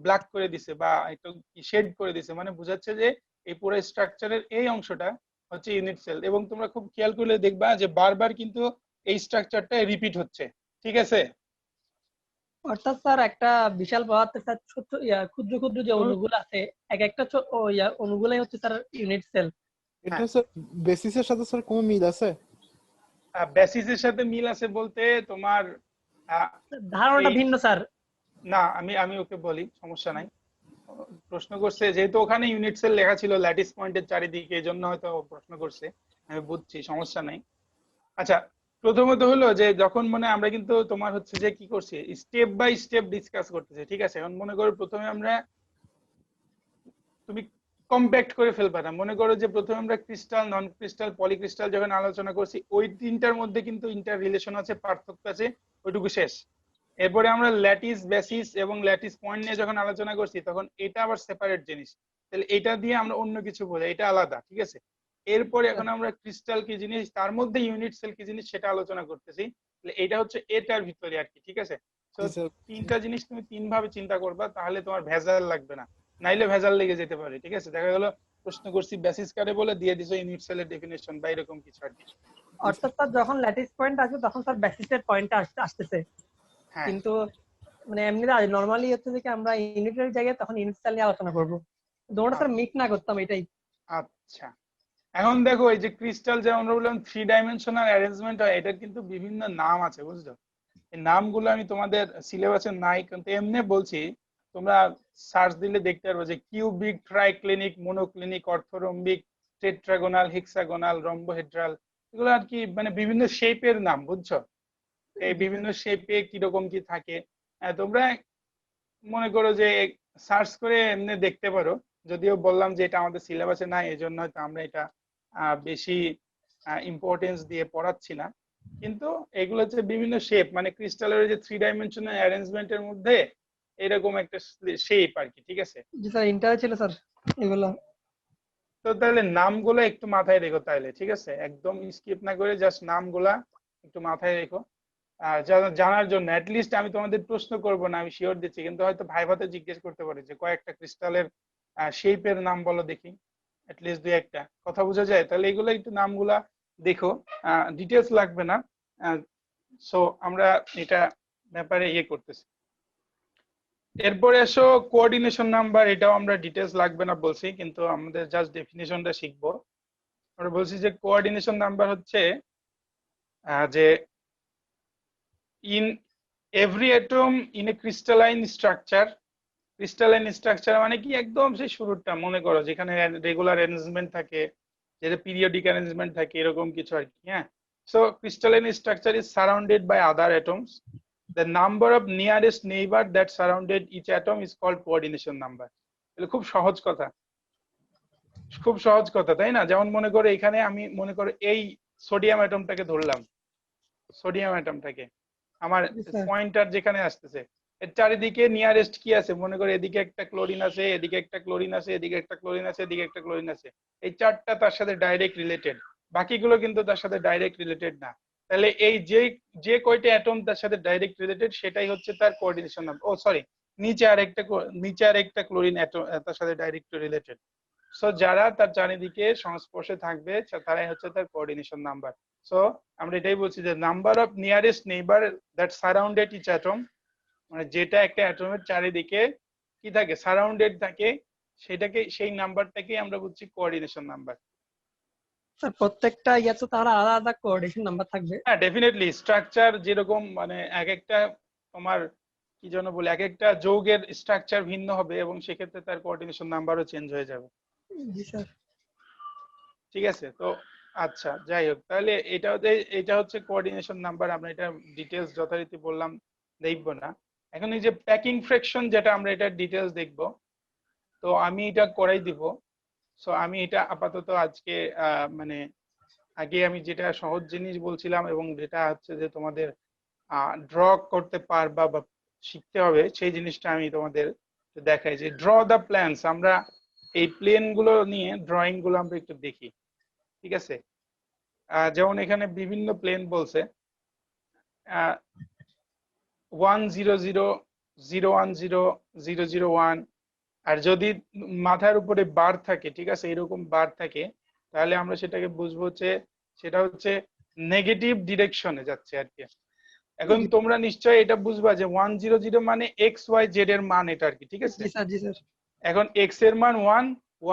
S1: ব্ল্যাক করে দিছে বা একটু শেড করে দিছে, মানে বোঝাচ্ছে যে এই পুরো স্ট্রাকচারের এই অংশটা হচ্ছে ইউনিট সেল। এবং তোমরা খুব খেয়াল করলে দেখবা যে বারবার কিন্তু এই স্ট্রাকচারটা রিপিট হচ্ছে। ঠিক আছে,
S4: অর্থাৎ স্যার একটা বিশাল পদার্থের স্যার ক্ষুদ্র ক্ষুদ্র যে অণুগুলো আছে, এক একটা অণুগুলাই হচ্ছে স্যার ইউনিট সেল।
S5: এটা স্যার বেসিসের সাথে স্যার কোনো মিল আছে?
S1: বেসিসের সাথে মিল আছে বলতে তোমার
S4: ধারণাটা ভিন্ন স্যার।
S1: না, আমি ওকে বলি, সমস্যা নাই। প্রশ্ন করছে যেহেতু ওখানে ইউনিট সেল লেখা ছিল ল্যাটিস পয়েন্টের চারিদিকে, এই জন্য হয়তো প্রশ্ন করছে, আমি বুঝছি, সমস্যা নাই। আচ্ছা, প্রথমত হলো যে যখন মানে আমরা কিন্তু তোমার হচ্ছে যে কি করছি, স্টেপ বাই স্টেপ ডিসকাস করতেছি। ঠিক আছে, এখন মনে করো প্রথমে আমরা, তুমি কম্প্যাক্ট করে ফেলবা না, মনে করো যে প্রথমে আমরা ক্রিস্টাল, নন ক্রিস্টাল, পলিক্রিস্টাল যখন আলোচনা করছি, ওই তিনটার মধ্যে কিন্তু ইন্টার রিলেশন আছে, পার্থক্য আছে, ওইটুকু শেষ। এরপরে আমরা ল্যাটিস, বেসিস এবং ল্যাটিস পয়েন্ট নিয়ে যখন আলোচনা করছি, তখন এটা আবার সেপারেট জিনিস, তাহলে এটা দিয়ে আমরা অন্য কিছু বোঝাই, এটা আলাদা। ঠিক আছে, এরপরে এখন আমরা ক্রিস্টাল কি জিনিস, তার মধ্যে ইউনিট সেল কি জিনিস সেটা আলোচনা করতেছি, তাহলে এটা হচ্ছে এটার ভিতরে আর কি। ঠিক আছে, তো
S5: জি স্যার।
S1: তিনটা জিনিস তুমি তিন ভাবে চিন্তা করবা, তাহলে তোমার ভেজাল লাগবে না, নাইলে ভেজাল লেগে যেতে পারে। ঠিক আছে, দেখা গেল প্রশ্ন করছি বেসিস কারে বলে দিয়ে দিছো ইউনিট সেলের ডেফিনেশন বা এরকম কিছু আর কি।
S4: অর্থাৎ স্যার যখন ল্যাটিস পয়েন্ট আসবে তখন স্যার বেসিসের পয়েন্টটা আসতেছে,
S1: হ্যাঁ,
S4: কিন্তু মানে এমনি নরমালি হচ্ছে যে কি আমরা ইউনিটের জায়গায় তখন ইউনিট সেল নিয়ে আলোচনা করব, দুটোটা স্যার মিক্স না করতাম, এটাই।
S1: আচ্ছা, এখন দেখো এই যে ক্রিস্টাল, যেমন আমরা বললাম থ্রি ডাইমেনশনাল অ্যারেঞ্জমেন্ট হয়, এটার কিন্তু বিভিন্ন নাম আছে, বুঝছো? এই নামগুলো আমি তোমাদের সিলেবাসে নাই, কিন্তু এমনি বলছি, তোমরা সার্চ দিলে দেখতে পারবে যে কিউবিক, ট্রাইক্লিনিক, মোনোক্লিনিক, অর্থোরম্বিক, টেট্রাগোনাল, হেক্সাগোনাল, রম্বোহেড্রাল, এগুলো আর কি মানে বিভিন্ন শেপের নাম, বুঝছো? এই বিভিন্ন শেপে কিরকম কি থাকে, তোমরা মনে করো যে সার্চ করে এমনি দেখতে পারো। যদিও বললাম যে এটা আমাদের সিলেবাসে নাই, এই জন্য হয়তো আমরা এটা বেশি ইম্পর্টেন্স দিয়ে পড়াচ্ছি না, কিন্তু এগুলো হচ্ছে বিভিন্ন শেপ, মানে ক্রিস্টালের যে থ্রি ডাইমেনশনাল অ্যারেঞ্জমেন্টের মধ্যে এরকম একটা শেপ আর কি। ঠিক আছে,
S4: জি স্যার, ইন্টারেস্ট ছিল স্যার এগুলো।
S1: তো তাহলে নামগুলো একটু মাথায় রেখো তাহলে। ঠিক আছে, একদম স্কিপ না করে জাস্ট নামগুলা একটু মাথায় রেখো, জানার জন্য। অ্যাটলিস্ট আমি তোমাদের প্রশ্ন করব না, আমি শিওর দিচ্ছি, কিন্তু হয়তো ভাইভাতে জিজ্ঞেস করতে পারে যে কয়েকটা ক্রিস্টালের শেপের নাম বলো দেখি, অ্যাটলিস্ট দুই একটা, কথা বোঝা যায়? তাহলে এগুলো একটু নামগুলা দেখো, ডিটেলস লাগবে না। সো আমরা এটা ব্যাপারে ইয়ে করতেছি। এরপরে এসো কোঅর্ডিনেশন নাম্বার, এটাও আমরা ডিটেলস লাগবে না বলছি, কিন্তু আমাদের জাস্ট ডেফিনিশনটা শিখবো। আমরা বলছি যে কোঅর্ডিনেশন নাম্বার হচ্ছে যে in every atom in a crystalline structure, crystalline structure মানে কি একদম সেই শুরুটা, মনে করো যেখানে রেগুলার অ্যারেঞ্জমেন্ট থাকে, যেটা পিরিয়ডিক অ্যারেঞ্জমেন্ট থাকে, এরকম কিছু আর কি। হ্যাঁ, so crystalline structure is surrounded by other atoms, the number of nearest neighbor that surrounded each atom is called coordination number. এটা খুব সহজ কথা, খুব সহজ কথা, তাই না? যেমন মনে করো এখানে আমি মনে করো এই সোডিয়াম অ্যাটমটাকে ধরলাম, সোডিয়াম অ্যাটমটাকে আমার পয়েন্টার যেখানে আসতেছে, এর চারিদিকে নিয়ারেস্ট কি আছে, মনে করো এদিকে একটা ক্লোরিন আছে, এদিকে একটা ক্লোরিন আছে, এদিকে একটা ক্লোরিন আছে, এদিকে একটা ক্লোরিন আছে, এই চারটা তার সাথে ডাইরেক্ট রিলেটেড। বাকিগুলো কিন্তু তার সাথে ডাইরেক্ট রিলেটেড না। তাহলে এই যে কয়টা অ্যাটম তার সাথে ডাইরেক্ট রিলেটেড সেটাই হচ্ছে তার কোঅর্ডিনেশন নাম্বার। ও সরি, নিচে আরেকটা ক্লোরিন অ্যাটম তার সাথে ডাইরেক্ট রিলেটেড। সো যারা তার চারিদিকে সংস্পর্শে থাকবে তারাই হচ্ছে তার কোঅর্ডিনেশন নাম্বার। সো আমরা এটাই বলছি যে number of nearest neighbour that surrounded each atom, মানে যেটা একটা অ্যাটমের চারিদিকে কি থাকে, সারাউন্ডেড থাকে, সেটাকে সেই নাম্বারটাকে আমরা বলছি কোঅর্ডিনেশন নাম্বার।
S4: স্যার প্রত্যেকটা ইয়ে তো তার আলাদা আলাদা কোঅর্ডিনেশন নাম্বার থাকবে।
S1: হ্যাঁ ডেফিনেটলি, স্ট্রাকচার যেরকম মানে এক একটা তোমার কি যেন বলে এক একটা যৌগের স্ট্রাকচার ভিন্ন হবে এবং সেক্ষেত্রে তার কোঅর্ডিনেশন নাম্বারও চেঞ্জ হয়ে যাবে।
S4: জি স্যার।
S1: ঠিক আছে, তো আচ্ছা যাই হোক, তাহলে এটা হচ্ছে কোঅর্ডিনেশন নাম্বার। আমরা এটা ডিটেলস যথারীতি বললাম, দেখবো না এখন। এই যে প্যাকিং ফ্র্যাকশন যেটা আমরা এটা ডিটেলস দেখবো, তো আমি এটা করাই দিব। সো আমি এটা আপাতত আজকে মানে আগে আমি যেটা সহজ জিনিস বলছিলাম এবং যেটা হচ্ছে যে তোমাদের ড্র করতে পারবা বা শিখতে হবে, সেই জিনিসটা আমি তোমাদের দেখাই যে ড্র দ্য প্ল্যানস। আমরা এই প্লেন গুলো নিয়ে ড্রয়িং গুলো আমরা একটু দেখি, ঠিক আছে? যেমন এখানে বিভিন্ন প্লেন বলছে 100, 010, 010, 001, আর যদি মাথার উপরে বার থাকে, ঠিক আছে, এরকম বার থাকে, তাহলে আমরা সেটাকে বুঝবো যে সেটা হচ্ছে নেগেটিভ ডিরেকশনে যাচ্ছে আর কি। এখন তোমরা নিশ্চয়ই এটা বুঝবা যে 100 মানে XYZ এর মান এটা আর কি, ঠিক আছে?
S4: জি স্যার, জি স্যার।
S1: এখন X এর মান 1,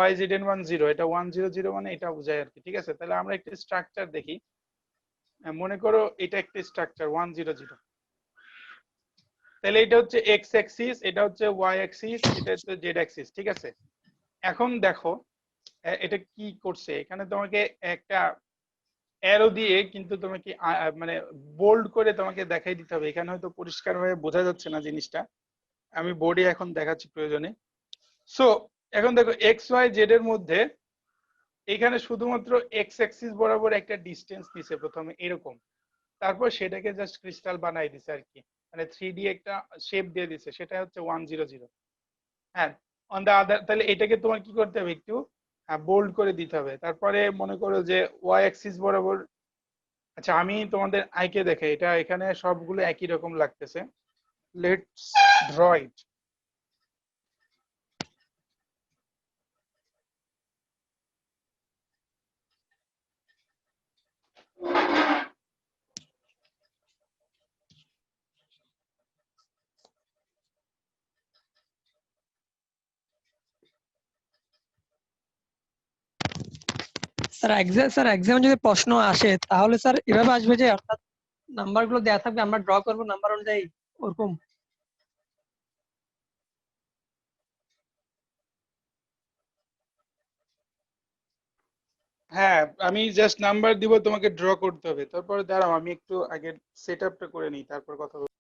S1: YZ এর মান 0, এটা 100 মানে এটা বোঝায় আর কি, ঠিক আছে? তাহলে আমরা একটা স্ট্রাকচার দেখি। মনে করো এটা একটা স্ট্রাকচার 100, তাহলে এটা হচ্ছে X অ্যাক্সিস, এটা হচ্ছে Y অ্যাক্সিস, এটা হচ্ছে Z অ্যাক্সিস, ঠিক আছে? এখন দেখো এটা কি করছে, এখানে তোমাকে একটা অ্যারো দিয়ে কিন্তু তোমাকে মানে বোল্ড করে তোমাকে দেখাই দিতে হবে। এখানে হয়তো পরিষ্কারভাবে বোঝা যাচ্ছে না জিনিসটা, আমি বোর্ডে এখন দেখাচ্ছি প্রয়োজনে। সো এখন দেখো XYZ এর মধ্যে এখানে শুধুমাত্র X অ্যাক্সিস বরাবর একটা ডিস্টেন্স দিছে প্রথমে এরকম, তারপর সেটাকে জাস্ট ক্রিস্টাল বানাই দিছে আর কি, মানে 3D একটা শেপ দিয়ে দিছে, সেটা হচ্ছে 100। হ্যাঁ, অন দা আদার, তাহলে এটাকে তোমার কি করতে হবে, একটু বোল্ড করে দিতে হবে। তারপরে মনে করো যে ওয়াই অ্যাক্সিস বরাবর, আচ্ছা আমি তোমাদের আইকে দেখাই, এটা এখানে সবগুলো একই রকম লাগতেছে। Let's draw it.
S4: স্যার এক্সামে যদি প্রশ্ন আসে তাহলে স্যার এভাবে আসবে যে অর্থাৎ নাম্বার গুলো দেওয়া থাকবে, আমরা ড্র করবো নাম্বার অনুযায়ী, ওরকম?
S1: হ্যাঁ, আমি জাস্ট নাম্বার দিব, তোমাকে ড্র করতে হবে। তারপরে দাঁড়াও আমি একটু আগে সেট আপটা করে নিই, তারপর কথা বলবো।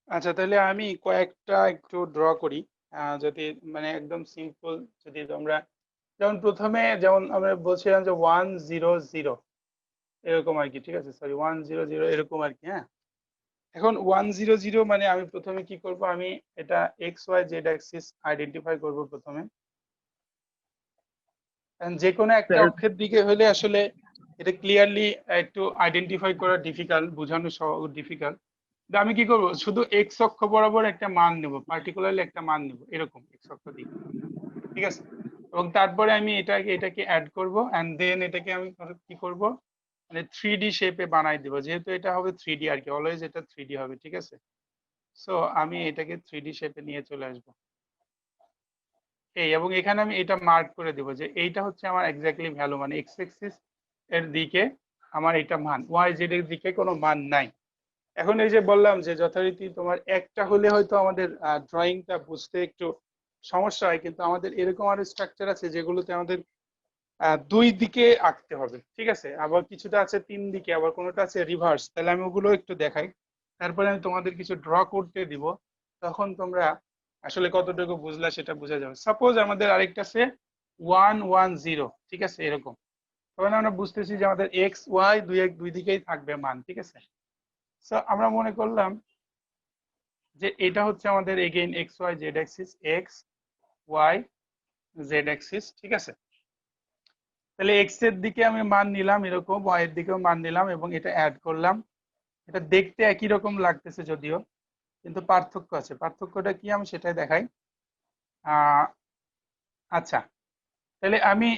S1: আচ্ছা তাহলে আমি কয়েকটা একটু ড্র করি, যদি মানে একদম সিম্পল, যদি তোমরা যেমন প্রথমে যেমন আমরা বলছিলাম যে 100 এরকম আর কি, ঠিক আছে? সরি 100 এরকম আর কি। হ্যাঁ, এখন 100 মানে আমি প্রথমে কি করব, আমি এটা XYZ অ্যাক্সিস আইডেন্টিফাই করব প্রথমে। যে কোনো একটা অক্ষের দিকে হলে আসলে এটা ক্লিয়ারলি একটু আইডেন্টিফাই করা ডিফিকাল্ট, বোঝানো ডিফিকাল্ট। আমি কি করব, শুধু এক্স অক্ষ বরাবর একটা মান নেব, পার্টিকুলারলি একটা মান নেব এরকম এক্স অক্ষ দিকে, ঠিক আছে। এবং তারপরে আমি এটাকে অ্যাড করব, এন্ড দেন এটাকে আমি কি করব, মানে 3D শেপে বানাই দেব, যেহেতু এটা হবে 3D আর কি, অলওয়েজ এটা 3D হবে, ঠিক আছে। সো আমি এটাকে 3D শেপে নিয়ে চলে আসব এই, এবং এখানে আমি এটা মার্ক করে দেব যে এইটা হচ্ছে আমার এক্স্যাক্টলি ভ্যালু, মানে এক্স এক্সিস এর দিকে আমার এটা মান, ওয়াই জেড এর দিকে কোনো মান নাই। এখন এই যে বললাম যে যথারীতি তোমার একটা হলে হয়তো আমাদের ড্রয়িংটা বুঝতে একটু সমস্যা হয়, কিন্তু আমাদের এরকম আরো স্ট্রাকচার আছে যেগুলোতে আমাদের দুই দিকে আঁকতে হবে, ঠিক আছে। আবার কিছুটা আছে তিন দিকে, আবার কোনোটা আছে রিভার্স। তাহলে আমি ওগুলো একটু দেখাই, তারপরে আমি তোমাদের কিছু ড্র করতে দিব, তখন তোমরা আসলে কতটুকু বুঝলা সেটা বোঝা যাবে। সাপোজ আমাদের আরেকটা আছে 110, ঠিক আছে, এরকম। তখন আমরা বুঝতেছি যে আমাদের এক্স ওয়াই দুই দিকেই থাকবে মান, ঠিক আছে। সো আমরা মনে করলাম যে এটা হচ্ছে আমাদের again X Y Z axis, X Y Z axis, ঠিক আছে। তাহলে এক্স এর দিকে আমি মান নিলাম এরকম, ওয়াই এর দিকেও মান নিলাম, এবং এটা অ্যাড করলাম। এটা দেখতে একই রকম লাগতেছে যদিও, কিন্তু পার্থক্য আছে। পার্থক্যটা কি আমি সেটাই দেখাই। আচ্ছা, তাহলে আমি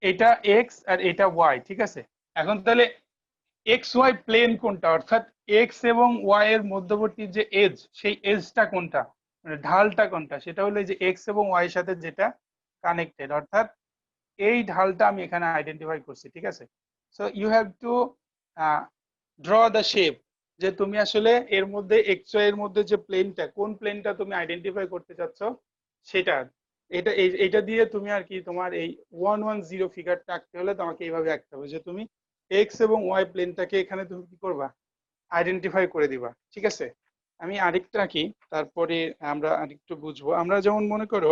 S1: এটা এক্স আর এটা ওয়াই, ঠিক আছে। এখন তাহলে এক্স ওয়াই প্লেন কোনটা, অর্থাৎ এক্স এবং ওয়াই এর মধ্যবর্তী যে এজ, সেই এজটা কোনটা, মানে ঢালটা কোনটা, সেটা হলো যে এক্স এবং ওয়াই এর সাথে যেটা কানেক্টেড, অর্থাৎ এই ঢালটা আমি এখানে আইডেন্টিফাই করছি, ঠিক আছে। So you have to draw the shape, যে তুমি আসলে এর মধ্যে এক্স ওয়াই এর মধ্যে যে প্লেনটা, কোন প্লেনটা তুমি আইডেন্টিফাই করতে চাচ্ছ সেটা। এটা দিয়ে তুমি আর কি তোমার এই 110 ফিগারটা আঁকতে হলে তোমাকে এইভাবে আঁকতে হবে, যে তুমি এক্স এবং ওয়াই প্লেনটাকে এখানে তুমি কি করবা, আইডেন্টিফাই করে দিবা, ঠিক আছে। আমি আরেকটা আঁকি, তারপরে আমরা আরেকটু বুঝবো। আমরা যেমন মনে করো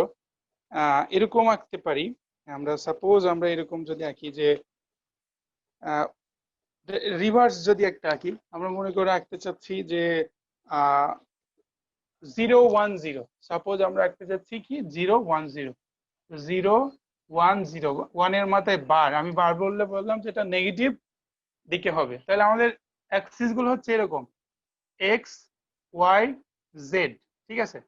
S1: এরকম আঁকতে পারি। আমরা সাপোজ আমরা এরকম যদি আঁকি যে রিভার্স যদি একটা আঁকি, আমরা মনে করে আঁকতে চাচ্ছি যে 010, সাপোজ আমরা আঁকতে চাচ্ছি কি 010, 010, ওয়ানের মাথায় বার, আমি বার বললাম যেটা নেগেটিভ দিকে হবে। তাহলে আমাদের অ্যাক্সিস গুলো হচ্ছে এরকম এক্স ওয়াই জেড, ঠিক আছে।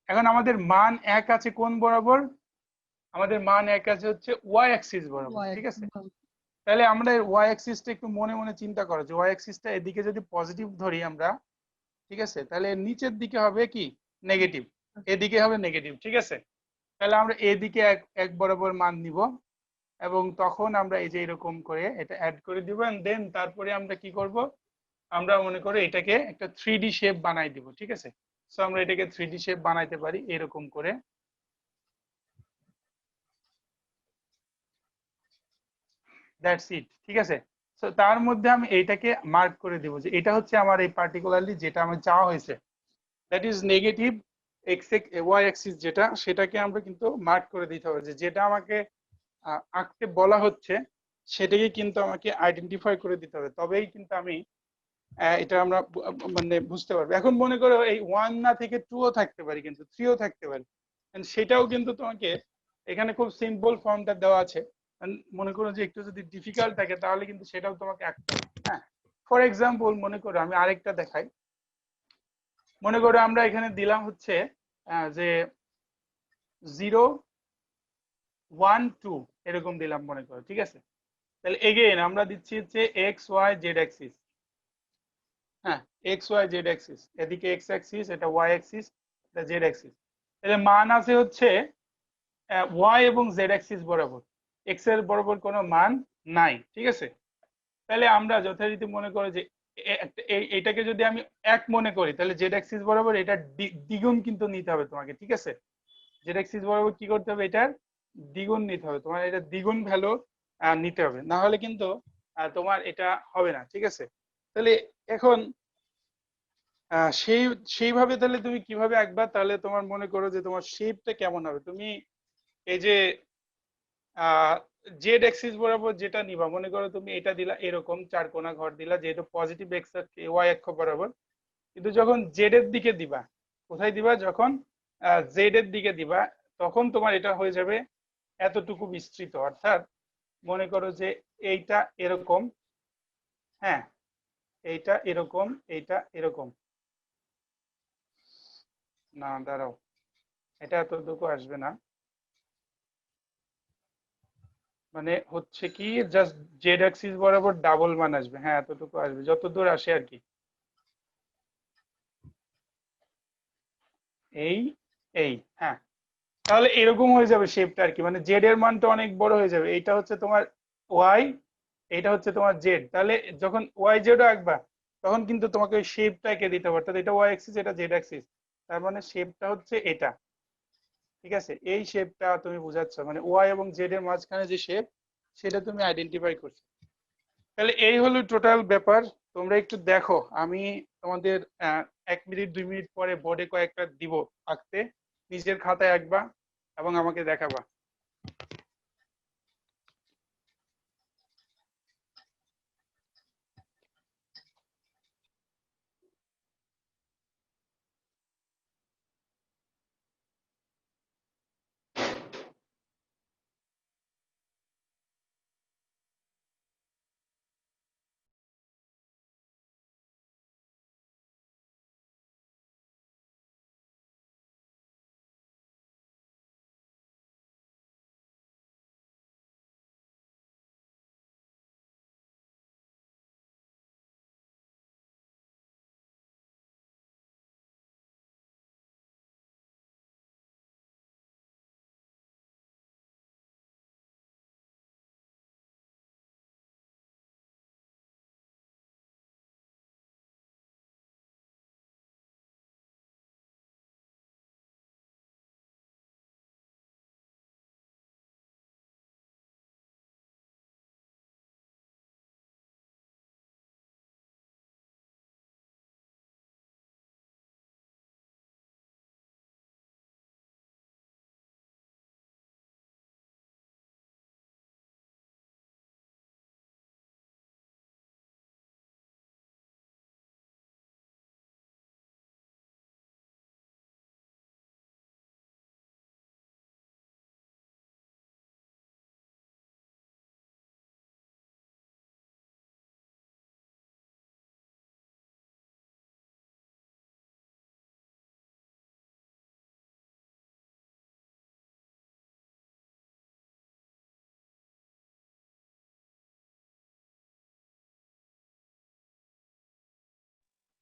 S1: এখন আমাদের মান এক আছে কোন বরাবর, আমাদের মান এক আছে হচ্ছে ওয়াই অ্যাক্সিস বরাবর, ঠিক আছে। তাহলে আমরা ওয়াই অ্যাক্সিসটা একটু মনে মনে চিন্তা করো, যে ওয়াই অ্যাক্সিসটা এদিকে যদি পজিটিভ ধরি আমরা, ঠিক আছে, তাহলে নিচের দিকে হবে কি নেগেটিভ, এদিকে হবে নেগেটিভ, ঠিক আছে। তাহলে আমরা এদিকে এক বরাবর মান নিব, এবং তখন আমরা এই যে এরকম করে এটা অ্যাড করে দিব, এন্ড দেন তারপরে আমরা কি করব, আমরা মনে করে এটাকে একটা 3D শেপ বানাই দিব, ঠিক আছে। সো আমরা এটাকে 3D শেপ বানাইতে পারি এরকম করে, দ্যাটস ইট, ঠিক আছে। সো তার মধ্যে আমি এইটাকে মার্ক করে দিব যে এটা হচ্ছে আমার এই পার্টিকুলারলি যেটা আমার চাওয়া হয়েছে, that is negative X Y axis, যেটা সেটাকে আমরা কিন্তু মার্ক করে দিতে হবে, যে যেটা আমাকে আঁকতে বলা হচ্ছে সেটাকে কিন্তু আমাকে আইডেন্টিফাই করে দিতে হবে, তবেই কিন্তু আমি এটা আমরা মানে বুঝতে পারবো। এখন মনে করো এই 1 না থেকে 2ও থাকতে পারি, কিন্তু 3ও থাকতে পারি, সেটাও কিন্তু তোমাকে এখানে খুব সিম্পল ফর্মটা দেওয়া আছে। মনে করো যে একটু যদি ডিফিকাল্ট থাকে তাহলে কিন্তু সেটাও তোমাকে আঁকতে হবে। হ্যাঁ, ফর এক্সাম্পল মনে করো আমি আরেকটা দেখাই। মনে করো আমরা এখানে দিলাম হচ্ছে যে 012 এরকম দিলাম মনে করো, ঠিক আছে। তাহলে এগেইন আমরা দিচ্ছি হচ্ছে এক্স ওয়াই জেড অ্যাক্সিস, হ্যাঁ, এক্স ওয়াই জেড অ্যাক্সিস, এদিকে এক্স অ্যাক্সিস, এটা ওয়াই অ্যাক্সিস, এটা জেড অ্যাক্সিস। তাহলে মান আছে হচ্ছে ওয়াই এবং জেড অ্যাক্সিস বরাবর, এক্স এর বরাবর কোনো মান নাই, ঠিক আছে। তাহলে আমরা যথারীতি মনে করো যে এটাকে যদি আমি এক মনে করি, তাহলে জেড অ্যাক্সিস বরাবর এটা দ্বিগুণ কিন্তু নিতে হবে তোমাকে, ঠিক আছে। জেড অ্যাক্সিস বরাবর কি করতে হবে, এটার দ্বিগুণ নিতে হবে তোমার, এটা দ্বিগুণ ভ্যালু নিতে হবে, না হলে কিন্তু তোমার এটা হবে না, ঠিক আছে। তাহলে এখন সেইভাবে তাহলে তুমি কিভাবে আঁকবা, তাহলে তোমার মনে করো যে তোমার শেপটা কেমন হবে। তুমি এই যে জেড অ্যাক্সিস বরাবর যেটা নিবা, মনে করো তুমি এটা দিলা এরকম চার কোণা ঘর দিলা, যেহেতু পজিটিভ এক্স ওয়াই অক্ষ বরাবর, কিন্তু যখন জেড এর দিকে দিবা, কোথায় দিবা, যখন জেড এর দিকে দিবা, তখন তোমার এটা হয়ে যাবে এতটুকু বিস্তৃত, অর্থাৎ মনে করো যে এইটা এরকম, হ্যাঁ এইটা এরকম, এইটা এরকম। না দাঁড়াও, এটা এতটুকু আসবে না, মানে হচ্ছে কি জাস্ট জেড অ্যাক্সিস বরাবর ডাবল মান আসবে, হ্যাঁ এতটুকু আসবে, যত দূর আসে আর কি। এই এই হ্যাঁ, তাহলে এরকম হয়ে যাবে শেপটা আর কি, মানে জেড এর মানটা অনেক বড় হয়ে যাবে। এইটা হচ্ছে তোমার ওয়াই, এটা হচ্ছে তোমার জেড। তাহলে যখন ওয়াই জেড আঁকবা তখন কিন্তু তোমাকে ওই শেপটা এঁকে দিতে হবে, অর্থাৎ এটা ওয়াই অ্যাক্সিস, এটা জেড অ্যাক্সিস, তার মানে শেপটা হচ্ছে এটা। ঠিক আছে, এই শেপটা তুমি বুঝাচ্ছ, মানে ওয়াই এবং জেড এর মাঝখানে যে শেপ সেটা তুমি আইডেন্টিফাই করছো। তাহলে এই হলো টোটাল ব্যাপার। তোমরা একটু দেখো, আমি তোমাদের 1 মিনিট 2 মিনিট পরে বোর্ডে কয়েকটা দিব আঁকতে, নিজের খাতায় আঁকবা এবং আমাকে দেখাবা।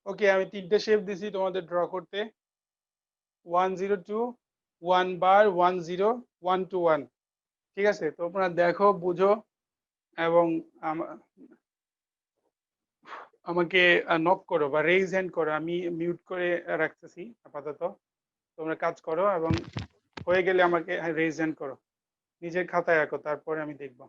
S1: ওকে, আমি 3টে শেপ দিছি তোমাদের ড্র করতে, 102, 1 বার, 10, 1 to 1। ঠিক আছে, তোমরা দেখো বুঝো এবং আমাকে নক করো বা রেইজ হ্যান্ড করো, আমি মিউট করে রাখতেছি আপাতত। তোমরা কাজ করো এবং হয়ে গেলে আমাকে রেইজ হ্যান্ড করো, নিজের খাতায় আঁকো, তারপরে আমি দেখবো।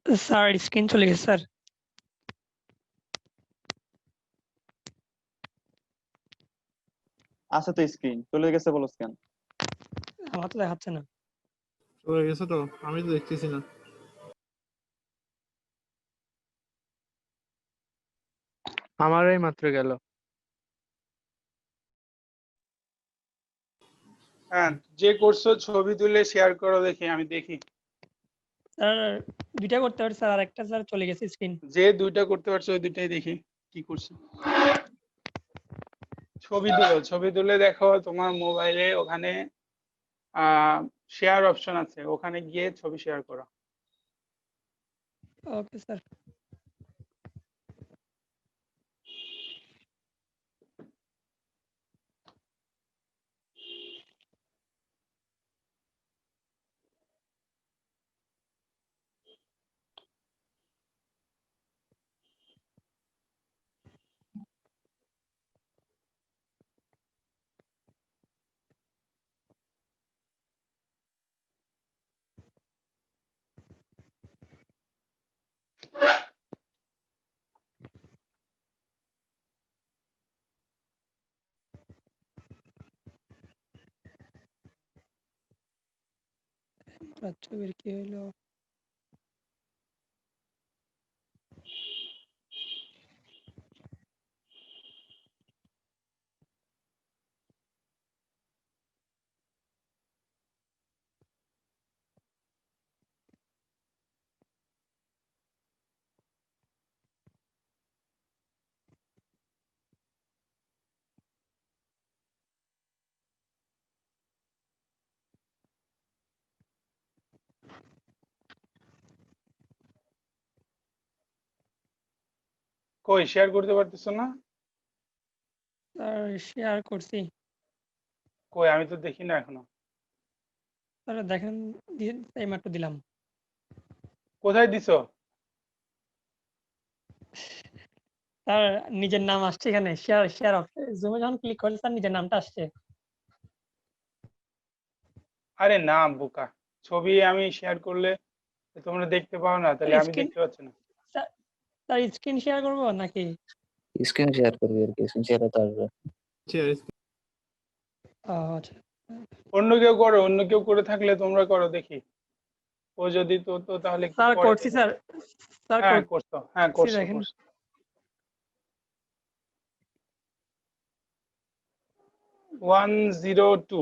S4: স্যার স্ক্রিন চলে গেছে স্যার।
S2: আছে তো স্ক্রিন চলে গেছে বলো কেন?
S4: আমার তো দেখাচ্ছে না।
S5: চলে গেছে তো, আমি তো দেখতেছি না।
S6: আমারই মাত্র গেল।
S1: হ্যাঁ, যে করছো ছবি তুলে শেয়ার করো দেখি, আমি দেখি।
S4: স্যার দুইটা করতে পারি স্যার, আর একটা স্যার চলে গেছে স্ক্রিন।
S1: যে দুইটা করতে পারছো ওই দুইটাই দেখি কি করছো। ছবি তুলে দেখো তোমার মোবাইলে, ওখানে শেয়ার অপশন আছে, ওখানে গিয়ে ছবি শেয়ার করো।
S4: Okay sir. ছবির কি হলো?
S1: কই শেয়ার করতে পারতেছো না?
S4: স্যার শেয়ার করছি
S1: কই আমি তো দেখি না এখনো।
S4: স্যার, দেখেন এই মাত্র দিলাম।
S1: কোথায় দিছো?
S4: স্যার নিজের নাম আসছে এখানে, শেয়ার শেয়ার জুমে যখন ক্লিক করলে স্যার নিজের নামটা আসছে।
S1: আরে না বোকা, ছবি আমি শেয়ার করলে তোমরা দেখতে পাও না, তাহলে আমি
S4: স্ক্রিন
S1: দেখতে পাচ্ছি না।
S4: স্যার স্ক্রিন শেয়ার করবো নাকি?
S7: স্ক্রিন শেয়ার করবি আর কি, স্ক্রিন শেয়ারে তো আসবে।
S4: আচ্ছা
S1: অন্য কেউ করো, অন্য কেউ করে থাকলে তোমরা করো দেখি। ও যদি তো তো তাহলে
S4: স্যার
S1: করে
S4: করছি
S1: দেখি।
S4: স্যার। স্যার
S1: হ্যাঁ করছো, হ্যাঁ করছো
S4: দেখেন।
S1: করছো। 102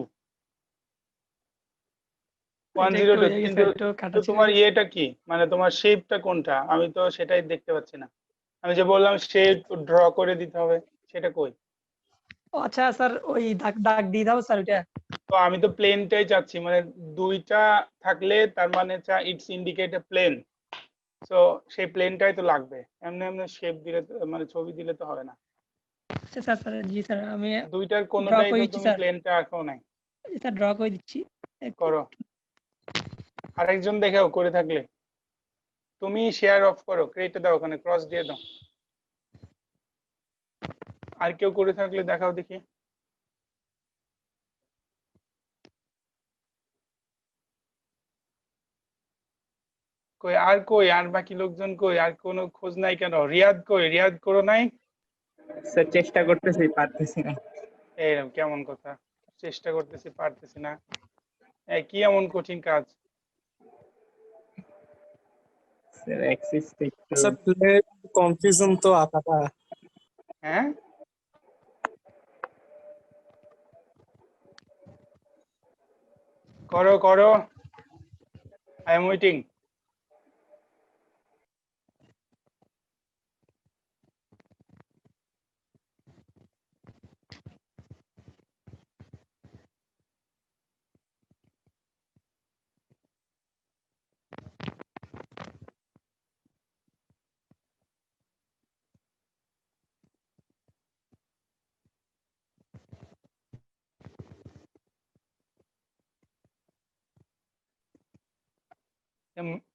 S4: এটা একটু
S1: 102
S4: হয়ে গেছে,
S1: কিন্তু
S4: একটু কাটা
S1: তো
S4: ছিল।
S1: তোমার ইয়েটা কি, মানে তোমার শেপটা কোনটা? আমি তো সেটাই দেখতে পাচ্ছি না। আমি যে বললাম শেপ ড্র করে দিতে হবে, সেটা কই?
S4: আচ্ছা স্যার, ওই দাগ দাগ দিয়ে দাও স্যার ওইটা।
S1: তো আমি তো প্লেনটাই চাচ্ছি, মানে দুইটা থাকলে তার মানে ইটস ইন্ডিকেট এ প্লেন। তো সেই প্লেনটাই তো লাগবে, এমনি এমনি শেপ দিলে মানে ছবি দিলে তো হবে না।
S4: আচ্ছা স্যার, স্যার জি স্যার, আমি
S1: দুইটার
S4: ড্র
S1: কোনোটাই
S4: করে
S1: তো
S4: দিচ্ছি
S1: তুমি
S4: স্যার।
S1: প্লেনটা আঁকো নাই।
S4: স্যার ড্র করে দিচ্ছি।
S1: করো, আরেকজন দেখাও করে থাকলে। তুমি শেয়ার অফ করো, ক্রিয়েটে দাও, ওখানে ক্রস দিয়ে দাও। আর কেউ করে থাকলে দেখাও দেখি। কই আর বাকি লোকজন কই? আর কোনো খোঁজ নাই কেন? রিয়াদ কই? রিয়াদ করো নাই?
S3: স্যার চেষ্টা করতেছি, পারতেছি না।
S1: এরকম কেমন কথা, চেষ্টা করতেছি পারতেছি না? এই কি এমন কঠিন কাজ?
S3: স্যার অ্যাক্সিসটা একটু
S8: আচ্ছা প্লে কনফিউশন তো আঁকাটা।
S1: হ্যাঁ করো করো, আই এম ওয়েটিং।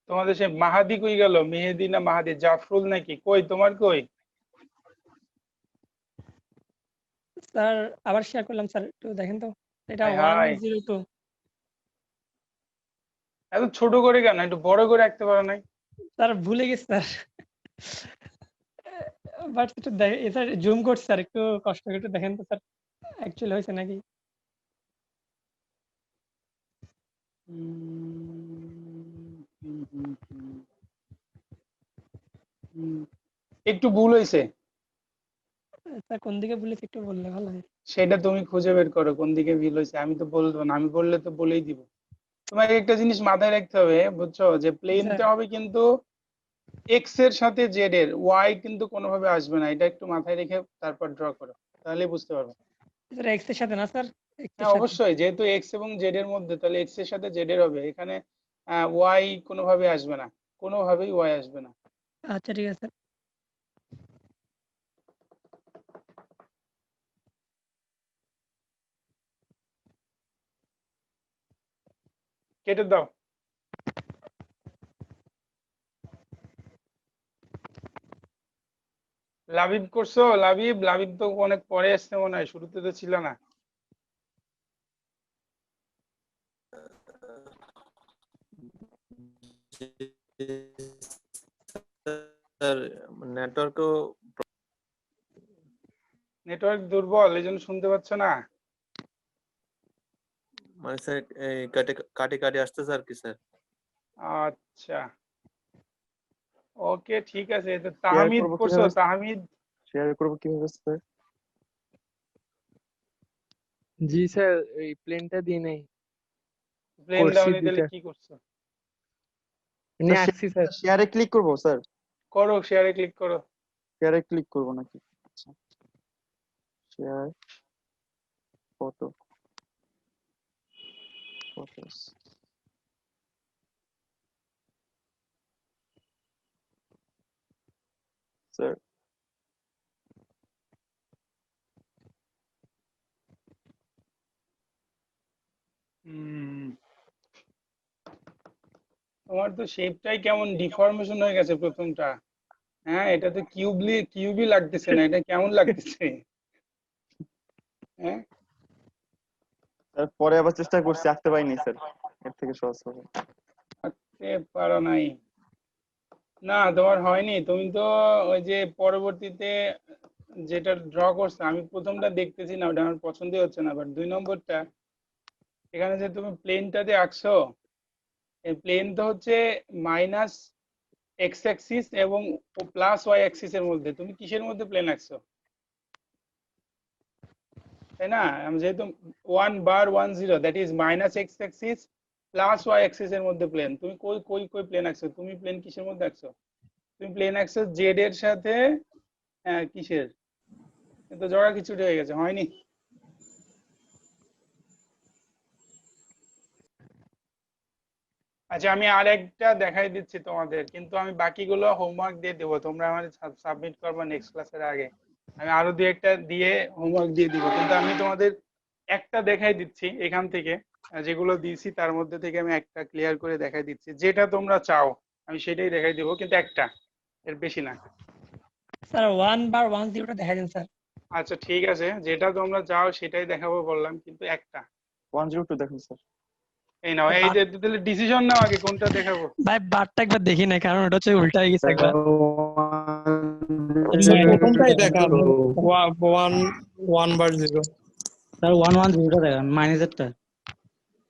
S1: তোমাদের সে মাহাদি কই গেল? মেহেদি না মাহাদি, জাফরুল নাকি? কই তোমার কই?
S4: স্যার আবার শেয়ার করলাম স্যার, একটু দেখেন তো। এটা
S1: হাই হাই,
S4: 102।
S1: এত ছোট করে কেন? একটু বড় করে রাখতে পারো নাই?
S4: স্যার ভুলে গেছি স্যার, বাট একটু স্যার জুম করছি স্যার, একটু কষ্ট করে একটু দেখেন তো স্যার অ্যাকচুয়ালি হয়েছে নাকি।
S1: একটু ভুল হয়েছে,
S4: স্যার কোন দিকে বলেছি একটু বললে ভালো হয়।
S1: সেটা তুমি খুঁজে বের করো কোন দিকে ভুল হয়েছে, আমি তো বলবো না, আমি বললে তো বলেই দিব। তোমাকে একটা জিনিস মাথায় রাখতে হবে, বুঝছো, যে প্লেনটা হবে কিন্তু এক্স এর সাথে জেড এর, ওয়াই কিন্তু কোনোভাবে আসবে না, এটা একটু মাথায় রেখে তারপর ড্র করো, তাহলে বুঝতে পারবে।
S4: স্যার এক্স এর সাথে না স্যার, এক্স এর
S1: হ্যাঁ
S4: সাথে।
S1: অবশ্যই, যেহেতু এক্স এবং জেড এর মধ্যে, তাহলে এক্স এর সাথে জেড এর হবে, এখানে ওয়াই কোনোভাবে আসবে না, কোনোভাবেই ওয়াই আসবে না।
S4: আচ্ছা ঠিক আছে।
S1: কেটে দাও। লাবিব করছো? লাবিব, লাবিব তো অনেক পরে আসছে মনে হয়, শুরুতে তো ছিল না।
S9: স্যার নেটওয়ার্কও
S1: নেটওয়ার্ক দুর্বল, এই জন্য শুনতে পাচ্ছ না?
S9: মানে স্যার এই কাটে কাটে কাটে আসতেছে আর কি স্যার।
S1: আচ্ছা ওকে ঠিক আছে, তো
S2: শেয়ার
S1: তাহমিদ
S2: করবো
S1: করছো?
S2: কিভাবে,
S1: তাহমিদ
S2: শেয়ার করবো কিভাবে স্যার?
S6: জি স্যার, এই প্লেনটা দিয়ে নেই,
S1: প্লেন
S6: করছি
S1: দাওনি, তাহলে
S6: দুইটা
S1: কি করছো?
S6: নিয়ে আসছি স্যার।
S2: শেয়ারে ক্লিক করবো স্যার?
S1: করো, শেয়ারে ক্লিক করো।
S2: শেয়ারে ক্লিক করবো নাকি? আচ্ছা, শেয়ার ফটো, ফটোস। স্যার
S1: তোমার তো শেপটাই কেমন ডিফর্মেশন হয়ে গেছে প্রথমটা। হ্যাঁ, এটা তো কিউবই লাগতেছে না, এটা কেমন লাগতেছে? হ্যাঁ,
S2: স্যার পরে আবার চেষ্টা করছি, আঁকতে পারিনি স্যার, এর থেকে সহজ হবে।
S1: আঁকতে পারো নাই? না তোমার হয়নি, তুমি তো ওই যে পরবর্তীতে যেটা ড্র করছো, আমি প্রথমটা দেখতেছি না, ওটা আমার পছন্দই হচ্ছে না, বাট 2 নম্বরটা এখানে যে তুমি প্লেনটাতে আঁকছো, এই প্লেন তো হচ্ছে মাইনাস এক্স অ্যাক্সিস এবং প্লাস ওয়াই অ্যাক্সিস এর মধ্যে, তুমি কিসের মধ্যে প্লেন আঁকছো? তাই না? আমি যেহেতু 1 bar 1 0, that is minus X axis plus Y axis এর মধ্যে প্লেন, তুমি কই কই কই প্লেন আঁকছো? তুমি প্লেন কিসের মধ্যে আঁকছো? তুমি প্লেন আঁকছো জেড এর সাথে কিসের? কিন্তু জগা খিচুড়ি হয়ে গেছে, হয়নি? আচ্ছা আমি আর একটা দেখাই দিচ্ছি তোমাদের, কিন্তু আমি বাকিগুলো হোমওয়ার্ক দিয়ে দেবো, তোমরা আমার সাবমিট করবো নেক্সট ক্লাসের আগে। আমি আরো দুই একটা দিয়ে হোমওয়ার্ক দিয়ে দিব, কিন্তু আমি তোমাদের একটা দেখাই দিচ্ছি এখান থেকে, যেগুলো দিয়েছি তার মধ্যে থেকে আমি একটা ক্লিয়ার করে দেখাই দিচ্ছি, যেটা তোমরা চাও আমি সেটাই দেখাই দিব, কিন্তু একটা, এর বেশি না।
S4: স্যার 1 বার 1 0টা দেখা দেন স্যার।
S1: আচ্ছা ঠিক আছে, যেটা তোমরা চাও সেটাই দেখাবো বললাম, কিন্তু একটা।
S2: 102 দেখুন স্যার।
S1: এই নাও, এই যে তাহলে ডিসিশন নাও আগে কোনটা দেখাবো।
S4: ভাই বারটা একবার দেখি না, কারণ ওটা হচ্ছে উল্টা হয়ে গেছে একবার।
S8: স্যার প্রথমটাই দেখান, 1 বার 0।
S7: স্যার 1 1 0টা দেখান, মাইনাসেরটা।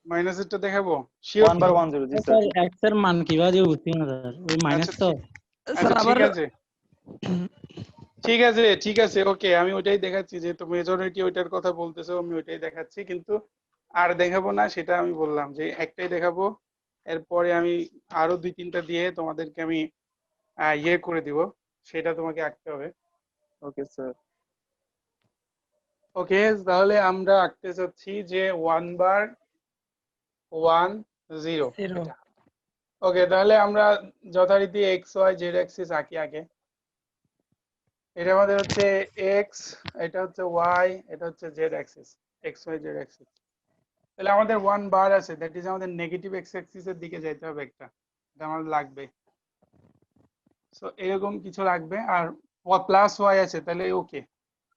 S1: মাইনাসেরটা দেখাবো, শিওর
S2: 1 বার 1 0, জি
S7: স্যার
S2: স্যার।
S7: এক্স এর মান কিভাবে বুঝছি না স্যার, ওই মাইনাস
S1: আচ্ছা
S7: তো।
S1: আচ্ছা
S4: স্যার
S1: ঠিক
S4: আবার
S1: আছে, ঠিক আছে ঠিক আছে ওকে, আমি ওইটাই দেখাচ্ছি, যেহেতু মেজরিটি ওইটার কথা বলতেছো আমি ওইটাই দেখাচ্ছি, কিন্তু আর দেখাবো না, সেটা আমি বললাম যে একটাই দেখাবো, এরপরে আমি আরো 2 3টা দিয়ে তোমাদেরকে আমি ইয়ে করে দিব, সেটা তোমাকে আঁকতে হবে।
S2: Okay sir.
S1: ওকে, তাহলে আমরা আঁকতে চাচ্ছি যে 1 বার 1 0
S4: 0।
S1: এটা। ওকে, তাহলে আমরা যথারীতি এক্স ওয়াই জেড অ্যাক্সিস আঁকি আগে। এটা আমাদের হচ্ছে এক্স, এটা হচ্ছে ওয়াই, এটা হচ্ছে Z axis, X Y Z axis. তাহলে আমাদের 1 বার আছে, দ্যাট ইজ আমাদের নেগেটিভ এক্স অ্যাক্সিসের দিকে যাইতে হবে একটা, এটা আমাদের লাগবে। সো এরকম কিছু লাগবে, আর প্লাস ওয়াই আছে, তাহলে ওকে,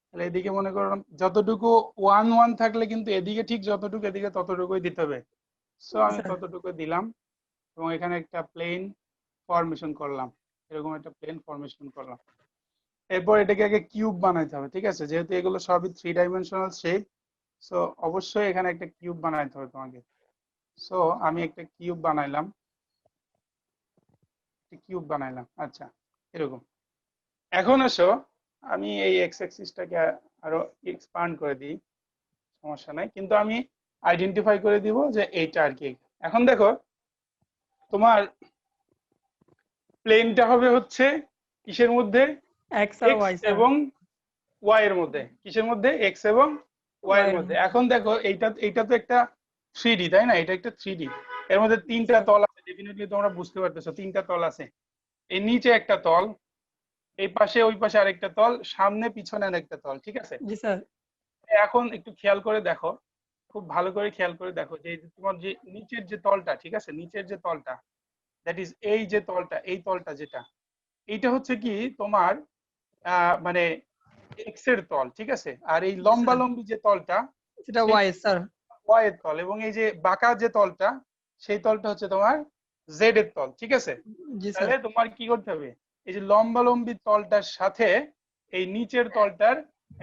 S1: তাহলে এদিকে মনে করো যতটুকু 1 1 থাকলে কিন্তু এদিকে ঠিক যতটুকু এদিকে ততটুকুই দিতে হবে। সো আমি
S4: আচ্ছা।
S1: ততটুকু দিলাম, এবং এখানে একটা প্লেন ফরমেশন করলাম, এরকম একটা প্লেন ফরমেশন করলাম। এরপর এটাকে আগে কিউব বানাইতে হবে, ঠিক আছে? যেহেতু এগুলো সবই 3 ডাইমেনশনাল শেপ, সো অবশ্যই এখানে একটা কিউব বানাইতে হবে তোমাকে। সো আমি একটা কিউব বানাইলাম, আচ্ছা এরকম। এখন আসো আমি এই এক্স অ্যাক্সিসটাকে আরো এক্সপান্ড করে দিই, সমস্যা নাই, কিন্তু আমি আইডেন্টিফাই করে দিব যে এইটা আর কি। এখন দেখো তোমার প্লেনটা হবে হচ্ছে কিসের মধ্যে?
S4: এক্স আর ওয়াই
S1: এক্স এবং ওয়াই এর মধ্যে। কিসের মধ্যে? এক্স এবং ওয়াই এর মধ্যে। এখন দেখো এইটা তো একটা 3D, তাই না? এটা একটা 3D, এর মধ্যে 3টা তল আছে, ডেফিনেটলি তোমরা বুঝতে পারতেছো 3টা তল আছে। এই নিচে একটা তল, এই পাশে ওই পাশে আরেকটা তল, সামনে পিছনে আরেকটা তল, ঠিক আছে?
S4: জি স্যার।
S1: এখন একটু খেয়াল করে দেখো, খুব ভালো করে খেয়াল করে দেখো যে তোমার যে নিচের যে তলটা, ঠিক আছে, নিচের যে তলটা, দ্যাট ইজ এই যে তলটা, এই তলটা যেটা, এইটা হচ্ছে কি তোমার মানে এক্স এর তল, ঠিক আছে? আর এই লম্বালম্বি যে তলটা
S4: সেটা ওয়াই স্যার।
S1: ওয়াই এর তল, এবং এই যে বাঁকা যে তলটা, সেই তলটা হচ্ছে তোমার জেড এর তল, ঠিক আছে?
S4: জি স্যার।
S1: তাহলে তোমার কি করতে হবে? এই যে লম্বালম্বি তলটার সাথে এই নিচের তলটার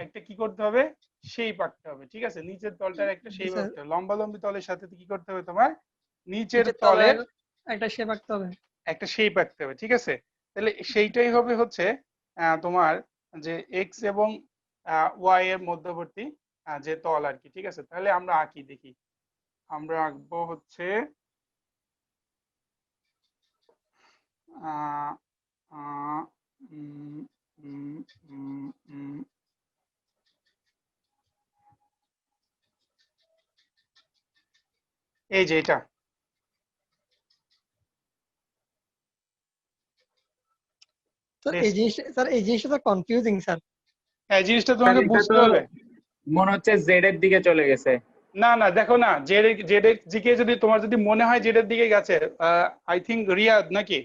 S1: একটা কি করতে হবে? শেপ আঁকতে হবে, ঠিক আছে? নিচের তলটার একটা শেপ আঁকতে হবে। লম্বালম্বি তলের সাথে কি করতে হবে তোমার? নিচের তলের
S4: একটা শেপ আঁকতে হবে,
S1: একটা শেপ আঁকতে হবে, ঠিক আছে? তাহলে সেইটাই হবে হচ্ছে তোমার যে এক্স এবং ওয়াই এর মধ্যবর্তী যে তল আর কি, ঠিক আছে? তাহলে আমরা আঁকি, দেখি। আমরা আঁকবো হচ্ছে আহ আহ উম, উম, উম, উম, এই যে এটা।
S4: স্যার এই জিনিসটা তো কনফিউজিং স্যার।
S1: হ্যাঁ, জিনিসটা তোমাকে বুঝতে হবে।
S3: মনে হচ্ছে জেড এর দিকে চলে গেছে।
S1: না না, দেখো না, জেড এর দিকে যদি তোমার যদি মনে হয় জেড এর দিকে গেছে, আই থিংক রিয়াদ নাকি?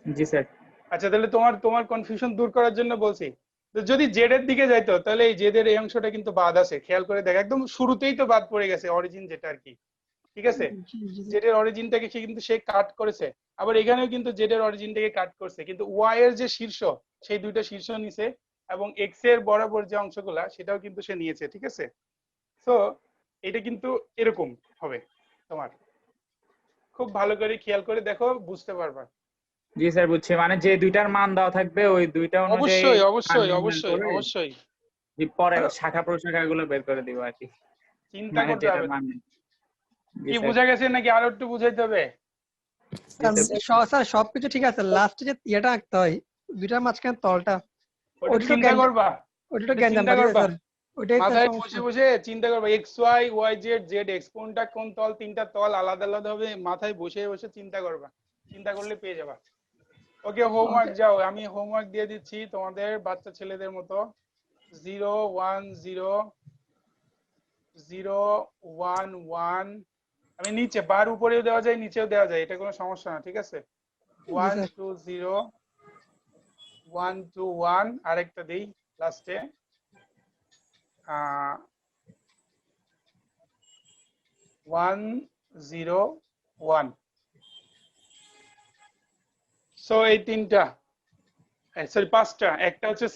S3: জি স্যার।
S1: আচ্ছা, তাহলে তোমার কনফিউশন দূর করার জন্য বলছি, তো যদি জেড এর দিকে যাইতো তাহলে এই জেড এর এই অংশটা কিন্তু বাদ আছে, খেয়াল করে দেখ, একদম শুরুতেই তো বাদ পড়ে গেছে, অরিজিন যেটা আর কি, ঠিক আছে? জেড এর অরিজিনটাকে সে কাট করেছে, আবার এখানেও কিন্তু জেড এর অরিজিনটাকে কাট করছে, কিন্তু ওয়াই এর যে শীর্ষ, সেই দুইটা শীর্ষ নিছে, এবং এক্স এর বরাবর যে অংশগুলা সেটাও কিন্তু সে নিয়েছে, ঠিক আছে? তো এটা কিন্তু এরকম হবে তোমার, খুব ভালো করে খেয়াল করে দেখো, বুঝতে পারবা।
S3: জি স্যার বুঝছি, মানে যে দুইটার মান দেওয়া থাকবে ওই দুইটা অনুযায়ী
S1: অবশ্যই
S3: মান
S1: অবশ্যই
S3: নির্ণয়
S1: অবশ্যই
S3: করে
S1: অবশ্যই
S3: যে পরে শাখা প্রশাখা গুলো বের করে দিব আর কি,
S1: চিন্তা
S3: মানে
S1: করতে
S3: যেটার
S1: হবে।
S3: মান। জি
S1: কি
S3: স্যার।
S1: বোঝা গেছে নাকি আরো একটু বুঝাইতে হবে?
S4: স্যার সবকিছু ঠিক আছে, লাস্টে যে ইয়েটা আঁকতে হয়, দুইটার মাঝখানে তলটা,
S1: ওটা চিন্তা করবা,
S4: ওটা
S1: ওটা
S4: গ্যাঞ্জাম
S1: চিন্তা
S4: বাড়িয়ে
S1: করবা,
S4: স্যার, ওইটাই স্যার
S1: মাথায় বসে
S4: সমস্যা।
S1: বসে চিন্তা করবা, X Y, Y Z, Z X, কোনটা কোন তল, 3টা তল আলাদা আলাদা হবে, মাথায় বসে বসে চিন্তা করবা, চিন্তা করলে পেয়ে যাবা। ওকে, হোমওয়ার্ক যাও, আমি হোমওয়ার্ক দিয়ে দিচ্ছি তোমাদের বাচ্চা ছেলেদের মতো। 0 1 0 0 1 1, আমি নিচে বার উপরেও দেওয়া যায়, নিচেও দেওয়া যায়, এটা কোনো সমস্যা না, ঠিক আছে? 1 2 0 1 2 1, আরেকটা দেই লাস্টে 1 0 1। সো এই 3টা, সরি 5টা, একটা হচ্ছে